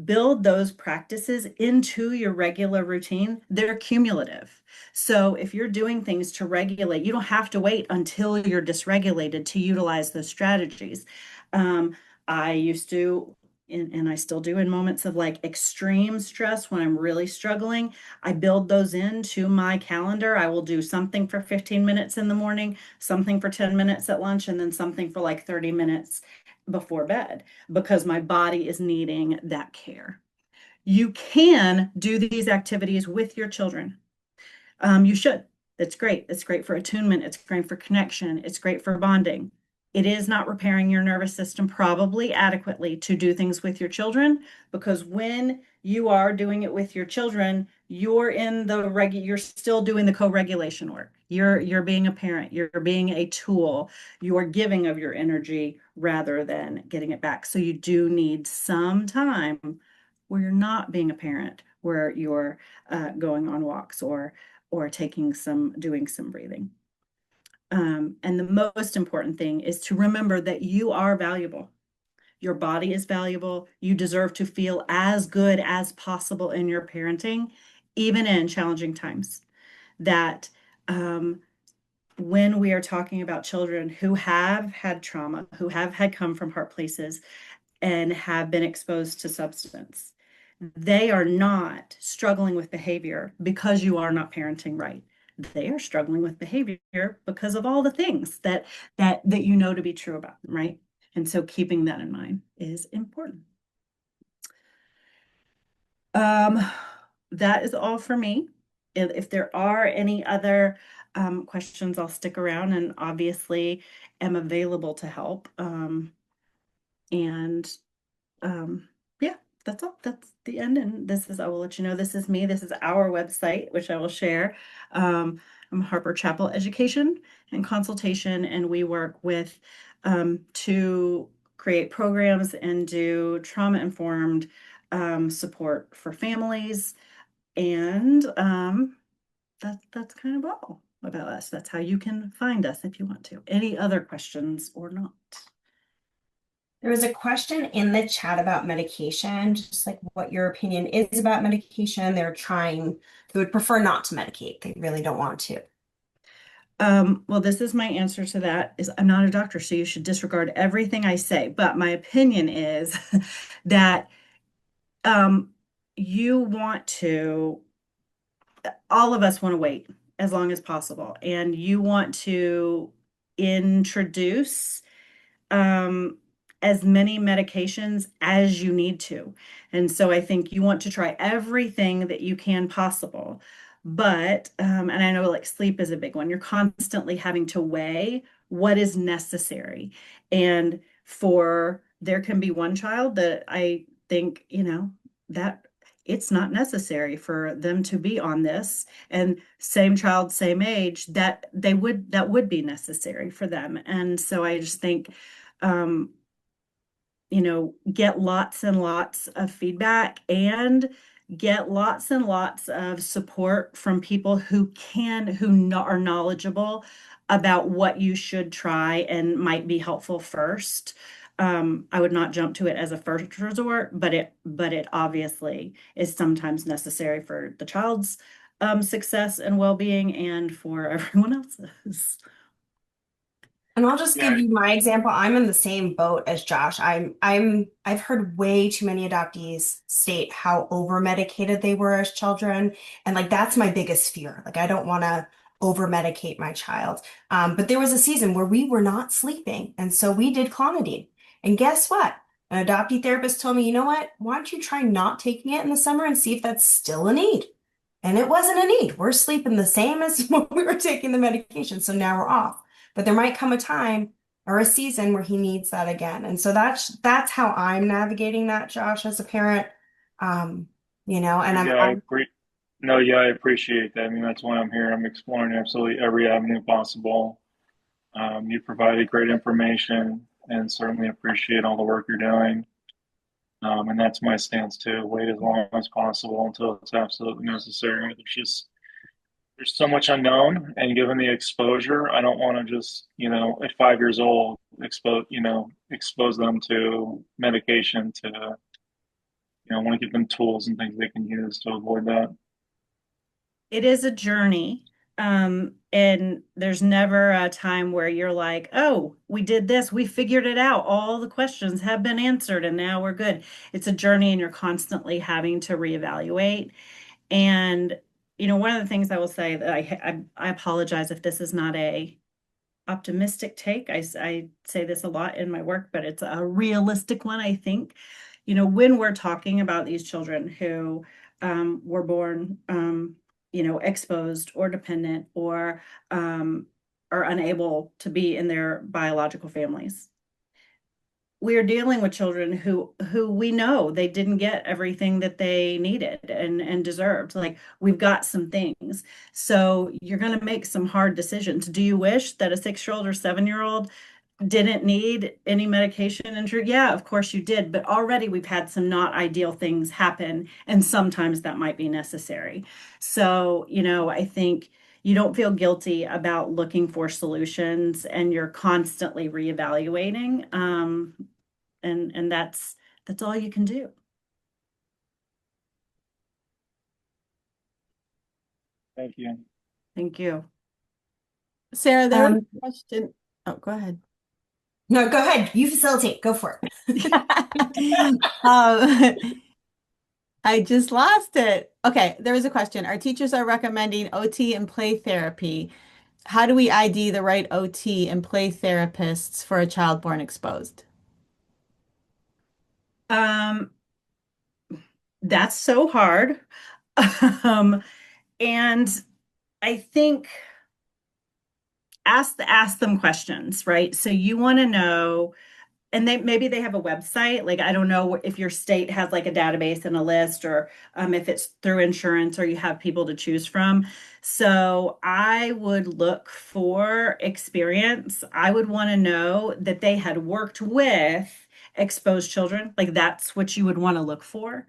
Build those practices into your regular routine. They're cumulative. So if you're doing things to regulate, you don't have to wait until you're dysregulated to utilize those strategies. I used to, and I still do in moments of like extreme stress when I'm really struggling, I build those into my calendar. I will do something for 15 minutes in the morning, something for 10 minutes at lunch, and then something for like 30 minutes before bed because my body is needing that care. You can do these activities with your children. You should. It's great. It's great for attunement. It's great for connection. It's great for bonding. It is not repairing your nervous system probably adequately to do things with your children, because when you are doing it with your children, you're still doing the co-regulation work. You're being a parent, you're being a tool, you're giving of your energy rather than getting it back. So you do need some time where you're not being a parent, where you're going on walks or doing some breathing. And the most important thing is to remember that you are valuable. Your body is valuable. You deserve to feel as good as possible in your parenting, even in challenging times. That when we are talking about children who have had trauma, who have had come from hard places and have been exposed to substance, they are not struggling with behavior because you are not parenting right. They are struggling with behavior because of all the things that you know to be true about them, right? And so keeping that in mind is important. That is all for me. If there are any other questions, I'll stick around and obviously am available to help. And yeah, that's all. That's the end. And I will let you know, this is me. This is our website, which I will share. I'm Harper-Chapel Education and Consultation, and we work with to create programs and do trauma-informed support for families. And that's kind of all about us. That's how you can find us if you want to. Any other questions or not? There was a question in the chat about medication, just like what your opinion is about medication. They would prefer not to medicate. They really don't want to. Well, this is my answer to that is I'm not a doctor, so you should disregard everything I say. But my opinion is that you want to, all of us want to wait as long as possible, and you want to introduce as many medications as you need to. And so I think you want to try everything that you can possible. But, and I know like sleep is a big one. You're constantly having to weigh what is necessary. And there can be one child that I think, that it's not necessary for them to be on this, and same child, same age, that would be necessary for them. And so I just think get lots and lots of feedback and get lots and lots of support from people who are knowledgeable about what you should try and might be helpful first. I would not jump to it as a first resort, but it obviously is sometimes necessary for the child's success and well-being and for everyone else's. And I'll just Yeah, give you my example. I'm in the same boat as Josh. I've heard way too many adoptees state how over medicated they were as children. And like that's my biggest fear. Like I don't want to over medicate my child. But there was a season where we were not sleeping. And so we did clonidine. And guess what? An adoptee therapist told me, you know what? Why don't you try not taking it in the summer and see if that's still a need? And it wasn't a need. We're sleeping the same as when we were taking the medication. So now we're off. But there might come a time or a season where he needs that again. And so that's how I'm navigating that, Josh, as a parent. Um, and yeah, I agree. No, yeah, I appreciate that. I mean, that's why I'm here. I'm exploring absolutely every avenue possible. You provided great information and certainly appreciate all the work you're doing. And that's my stance too. Wait as long as possible until it's absolutely necessary. There's so much unknown, and given the exposure, I don't want to just, at 5 years old, expose them to medication to, I want to give them tools and things they can use to avoid that. It is a journey. And there's never a time where you're like, oh, we did this, we figured it out. All the questions have been answered and now we're good. It's a journey and you're constantly having to reevaluate. And, one of the things I will say that I apologize if this is not a optimistic take. I say this a lot in my work, but it's a realistic one, I think. When we're talking about these children who were born, exposed or dependent or are unable to be in their biological families, we are dealing with children who we know they didn't get everything that they needed and deserved. Like we've got some things. So you're going to make some hard decisions. Do you wish that a 6-year-old or 7-year-old didn't need any medication and yeah, of course you did, but already we've had some not ideal things happen and sometimes that might be necessary. So, I think you don't feel guilty about looking for solutions and you're constantly reevaluating. And that's all you can do. Thank you. Thank you. Sarah, there was um, a question. Oh, go ahead. no, go ahead. You facilitate. Go for it. Um, I just lost it. Okay, there was a question. Our teachers are recommending OT and play therapy. How do we ID the right OT and play therapists for a child born exposed? Um, that's so hard. Um, and I think ask them questions, right? So you want to know, and maybe they have a website. Like I don't know if your state has like a database and a list, or if it's through insurance, or you have people to choose from. So I would look for experience. I would want to know that they had worked with exposed children. Like that's what you would want to look for.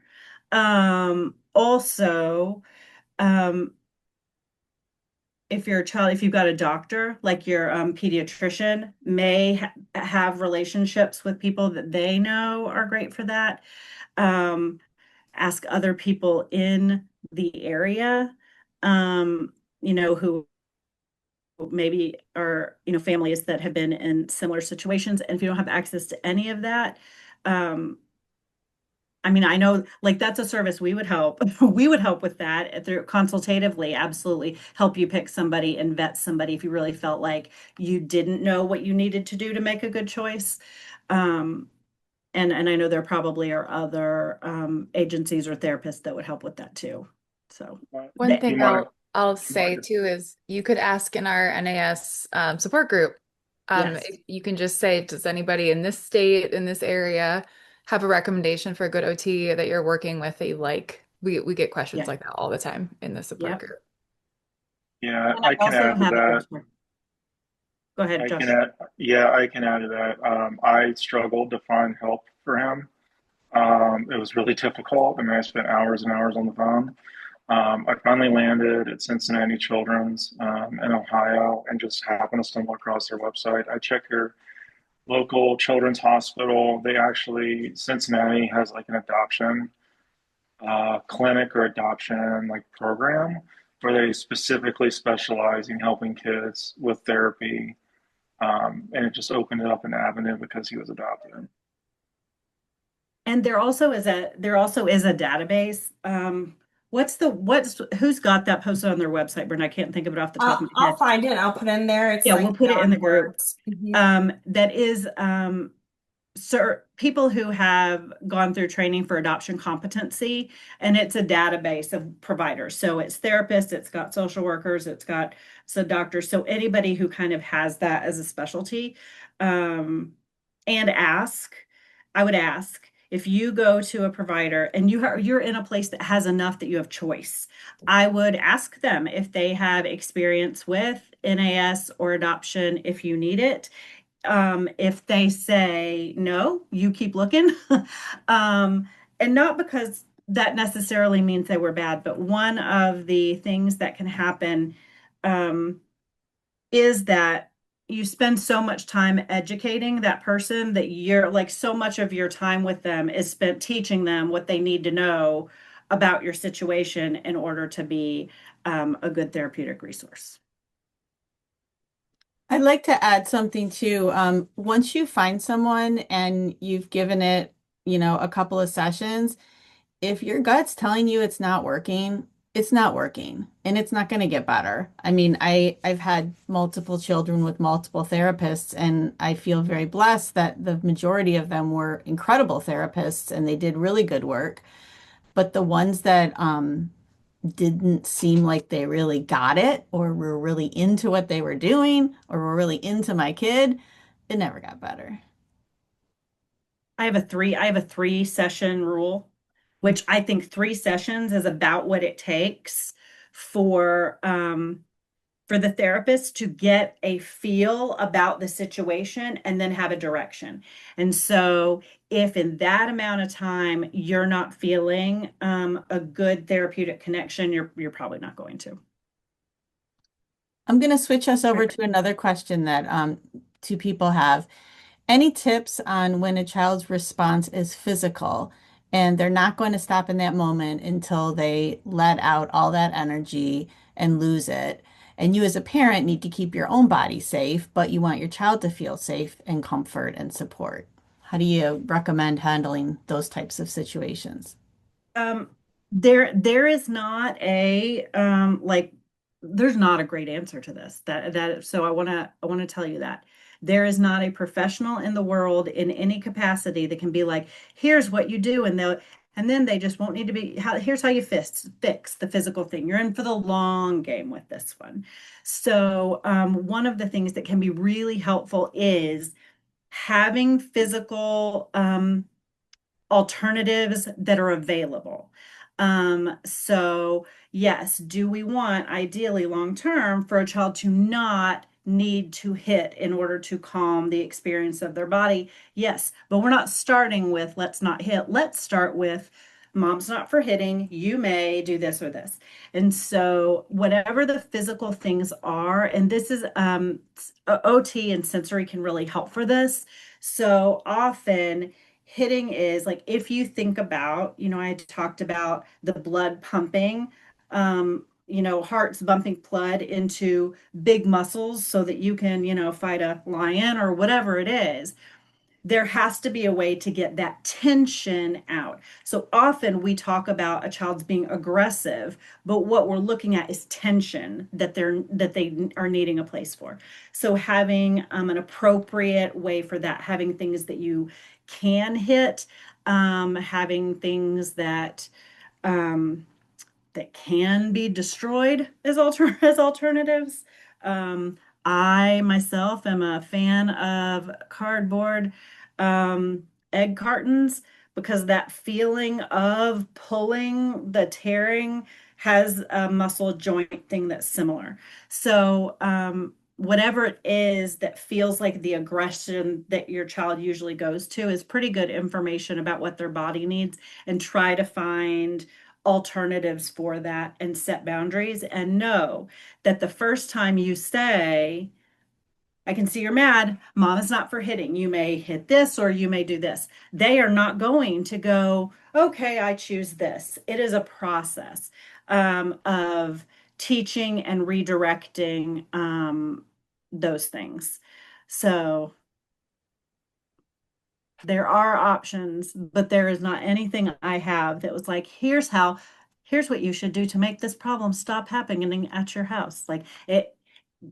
Also, um, if you've got a doctor, like your pediatrician may have relationships with people that they know are great for that. Um, Ask other people in the area, who maybe are, families that have been in similar situations. And if you don't have access to any of that, um, I mean, I know like that's a service we would help. We would help with that through consultatively, absolutely help you pick somebody and vet somebody if you really felt like you didn't know what you needed to do to make a good choice. Um, and I know there probably are other agencies or therapists that would help with that too. So One Do thing you mind? I'll Do you say mind? too is you could ask in our NAS support group. yes, You can just say, does anybody in this state, in this area, have a recommendation for a good OT that you're working with that you like? We get questions yeah, like that all the time in the support yep. group. Yeah, And I I can also add to have it. that. Go ahead, I can Josh. add, yeah, I can add to that. I struggled to find help for him. It was really difficult. I mean, I spent hours and hours on the phone. I finally landed at Cincinnati Children's in Ohio and just happened to stumble across their website. I checked their local children's hospital. Cincinnati has like an adoption clinic or adoption like program where they specifically specialize in helping kids with therapy And it just opened up an avenue because he was adopted. And there also is a database. What's who's got that posted on their website, Brenda? I can't think of it off the top of my I'll head. find it. I'll put it in there. It's Yeah, like we'll put it in the beyond group. words. Mhm. That is sir, people who have gone through training for adoption competency, and it's a database of providers. So it's therapists, it's got social workers, it's got some doctors. So anybody who kind of has that as a specialty, um, and I would ask if you go to a provider and you're in a place that has enough that you have choice. I would ask them if they have experience with NAS or adoption if you need it. If they say no, you keep looking. um, and not because that necessarily means they were bad, but one of the things that can happen um, is that you spend so much time educating that person that you're like so much of your time with them is spent teaching them what they need to know about your situation in order to be a good therapeutic resource. I'd like to add something too. Once you find someone and you've given it, a couple of sessions, if your gut's telling you it's not working, it's not working and it's not going to get better. I mean, I've had multiple children with multiple therapists, and I feel very blessed that the majority of them were incredible therapists and they did really good work. But the ones that didn't seem like they really got it or were really into what they were doing or were really into my kid, it never got better. I have a 3 session rule, which I think 3 sessions is about what it takes for for the therapist to get a feel about the situation and then have a direction. And so if in that amount of time you're not feeling a good therapeutic connection, you're probably not going to. I'm going to switch us over to another question that two people have. Any tips on when a child's response is physical and they're not going to stop in that moment until they let out all that energy and lose it? And you, as a parent, need to keep your own body safe, but you want your child to feel safe and comfort and support. How do you recommend handling those types of situations? Um, there is not a like there's not a great answer to this. That so I want to tell you that there is not a professional in the world in any capacity that can be like, here's what you do, and then they just won't need to be here's how you fix the physical thing. You're in for the long game with this one. So one of the things that can be really helpful is having physical alternatives that are available. So yes, do we want ideally long term for a child to not need to hit in order to calm the experience of their body? Yes, but we're not starting with let's not hit. Let's start with mom's not for hitting. You may do this or this. And so whatever the physical things are, and this is OT and sensory can really help for this. So often hitting is like if you think about, I talked about the blood pumping, heart's bumping blood into big muscles so that you can, fight a lion or whatever it is. There has to be a way to get that tension out. So often we talk about a child's being aggressive, but what we're looking at is tension that they are needing a place for. So having an appropriate way for that, having things that you can hit, having things um, that can be destroyed as alternatives. Um, I myself am a fan of cardboard egg cartons because that feeling of pulling the tearing has a muscle joint thing that's similar. So whatever it is that feels like the aggression that your child usually goes to is pretty good information about what their body needs, and try to find alternatives for that and set boundaries and know that the first time you say, I can see you're mad, mom is not for hitting. You may hit this or you may do this. They are not going to go, okay, I choose this. It is a process of teaching and redirecting those things. So there are options, but there is not anything I have that was like, here's what you should do to make this problem stop happening at your house. Like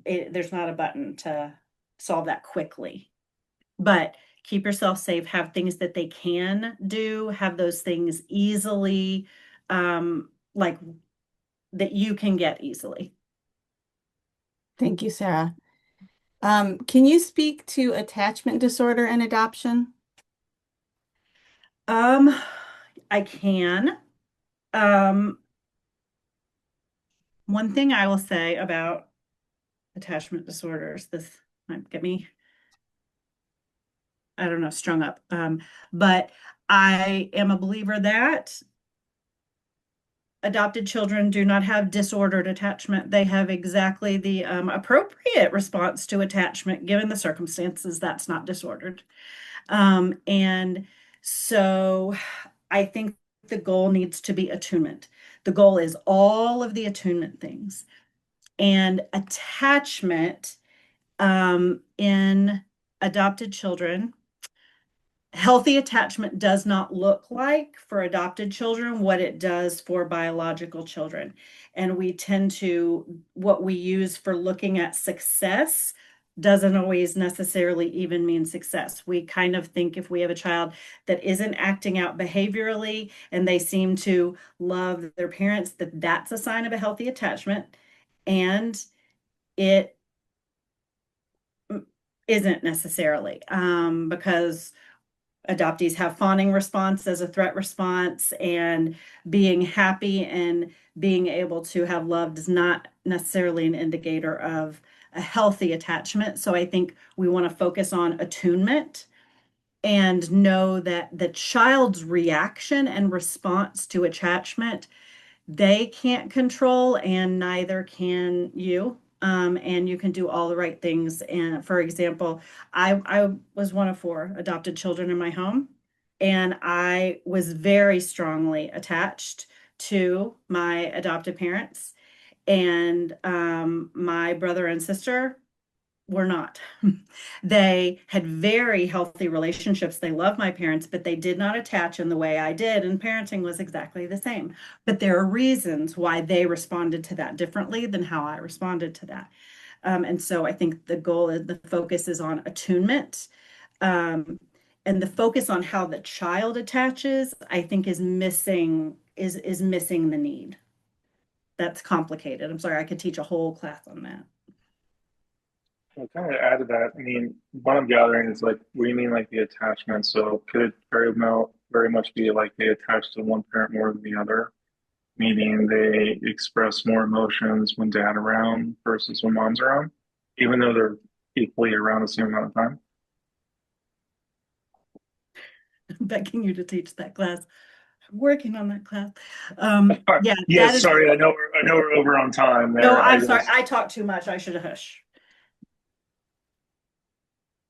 there's not a button to solve that quickly. But keep yourself safe, have things that they can do, have those things easily, like that you can get easily. Thank you, Sarah. Can you speak to attachment disorder and adoption? Um, I can. Um, One thing I will say about attachment disorders, this might get me, I don't know, strung up. But I am a believer that adopted children do not have disordered attachment. They have exactly the appropriate response to attachment given the circumstances. That's not disordered. And so I think the goal needs to be attunement. The goal is all of the attunement things. And attachment in adopted children, healthy attachment does not look like for adopted children what it does for biological children. And we tend to, what we use for looking at success doesn't always necessarily even mean success. We kind of think if we have a child that isn't acting out behaviorally and they seem to love their parents, that that's a sign of a healthy attachment. And it isn't necessarily because adoptees have fawning response as a threat response, and being happy and being able to have love is not necessarily an indicator of a healthy attachment. So I think we want to focus on attunement and know that the child's reaction and response to attachment they can't control, and neither can you. And you can do all the right things. And for example, I was one of four adopted children in my home, and I was very strongly attached to my adopted parents. And my brother and sister were not. They had very healthy relationships. They loved my parents, but they did not attach in the way I did. And parenting was exactly the same. But there are reasons why they responded to that differently than how I responded to that. And so I think the goal is the focus is on attunement. And the focus on how the child attaches, I think is missing the need. That's complicated. I'm sorry, I could teach a whole class on that. So kind of add to that. I mean, what I'm gathering is like, what do you mean like the attachment? So could it very much be like they attach to one parent more than the other, meaning they express more emotions when dad around versus when mom's around, even though they're equally around the same amount of time? Begging you to teach that class. I'm working on that class. Yeah, that Yes, is. sorry, I know we're over on time No, there. I I'm sorry. just I talk too much. I should hush.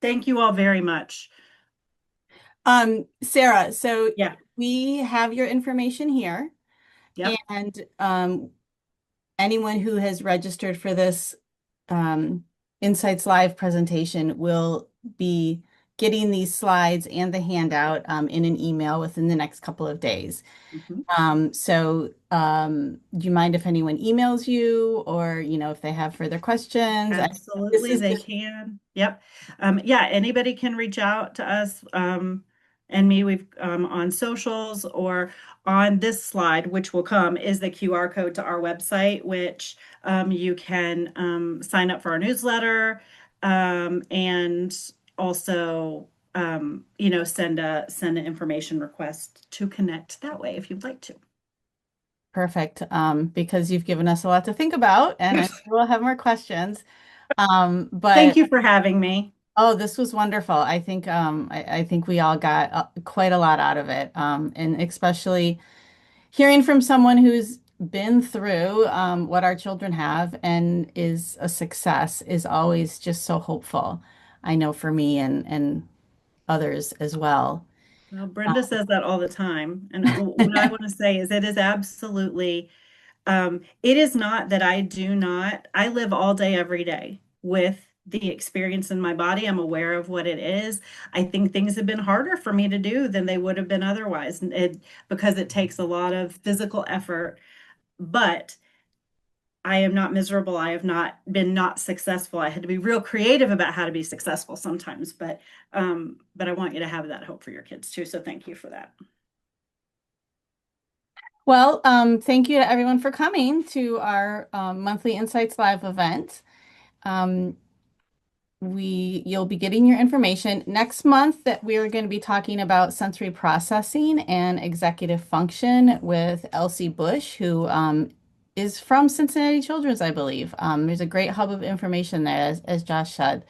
Thank you all very much. Sarah, so Yeah. we have your information here, Yep. and anyone who has registered for this Insights Live presentation will be getting these slides and the handout in an email within the next couple of days. Mhm. Do you mind if anyone emails you or, if they have further questions? This Absolutely, is they just can. Yep. Yeah, anybody can reach out to us and me. We've on socials or on this slide, which will come, is the QR code to our website, which you can sign up for our newsletter and also send an information request to connect that way if you'd like to. perfect because you've given us a lot to think about, and I'm sure we'll have more questions. Thank But you for having me. oh, this was wonderful. I think we all got quite a lot out of it, and especially hearing from someone who's been through what our children have and is a success is always just so hopeful. I know for me and others as well. Well, Brenda says that all the time. And what I want to say is it is absolutely, it is not that I do not, I live all day, every day with the experience in my body. I'm aware of what it is. I think things have been harder for me to do than they would have been otherwise, because it takes a lot of physical effort. But I am not miserable. I have not been not successful. I had to be real creative about how to be successful sometimes, but I want you to have that hope for your kids too. So thank you for that. Well, thank you to everyone for coming to our monthly Insights Live event. Um, you'll be getting your information next month that we are going to be talking about sensory processing and executive function with Elsie Bush, who is from Cincinnati Children's, I believe. There's a great hub of information there, as Josh said.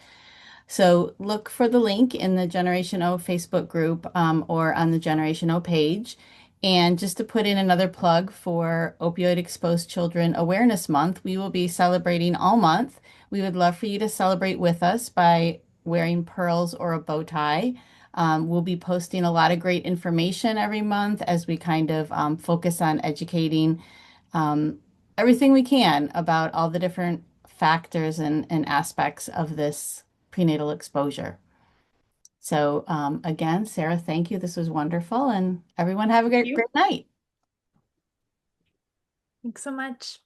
So look for the link in the Generation O Facebook group or on the Generation O page. And just to put in another plug for Opioid-Exposed Children Awareness Month, we will be celebrating all month. We would love for you to celebrate with us by wearing pearls or a bow tie. We'll be posting a lot of great information every month as we kind of focus on educating um, everything we can about all the different factors and aspects of this prenatal exposure. So again, Sarah, thank you. This was wonderful. And everyone have a Thank great, you. great night. Thanks so much.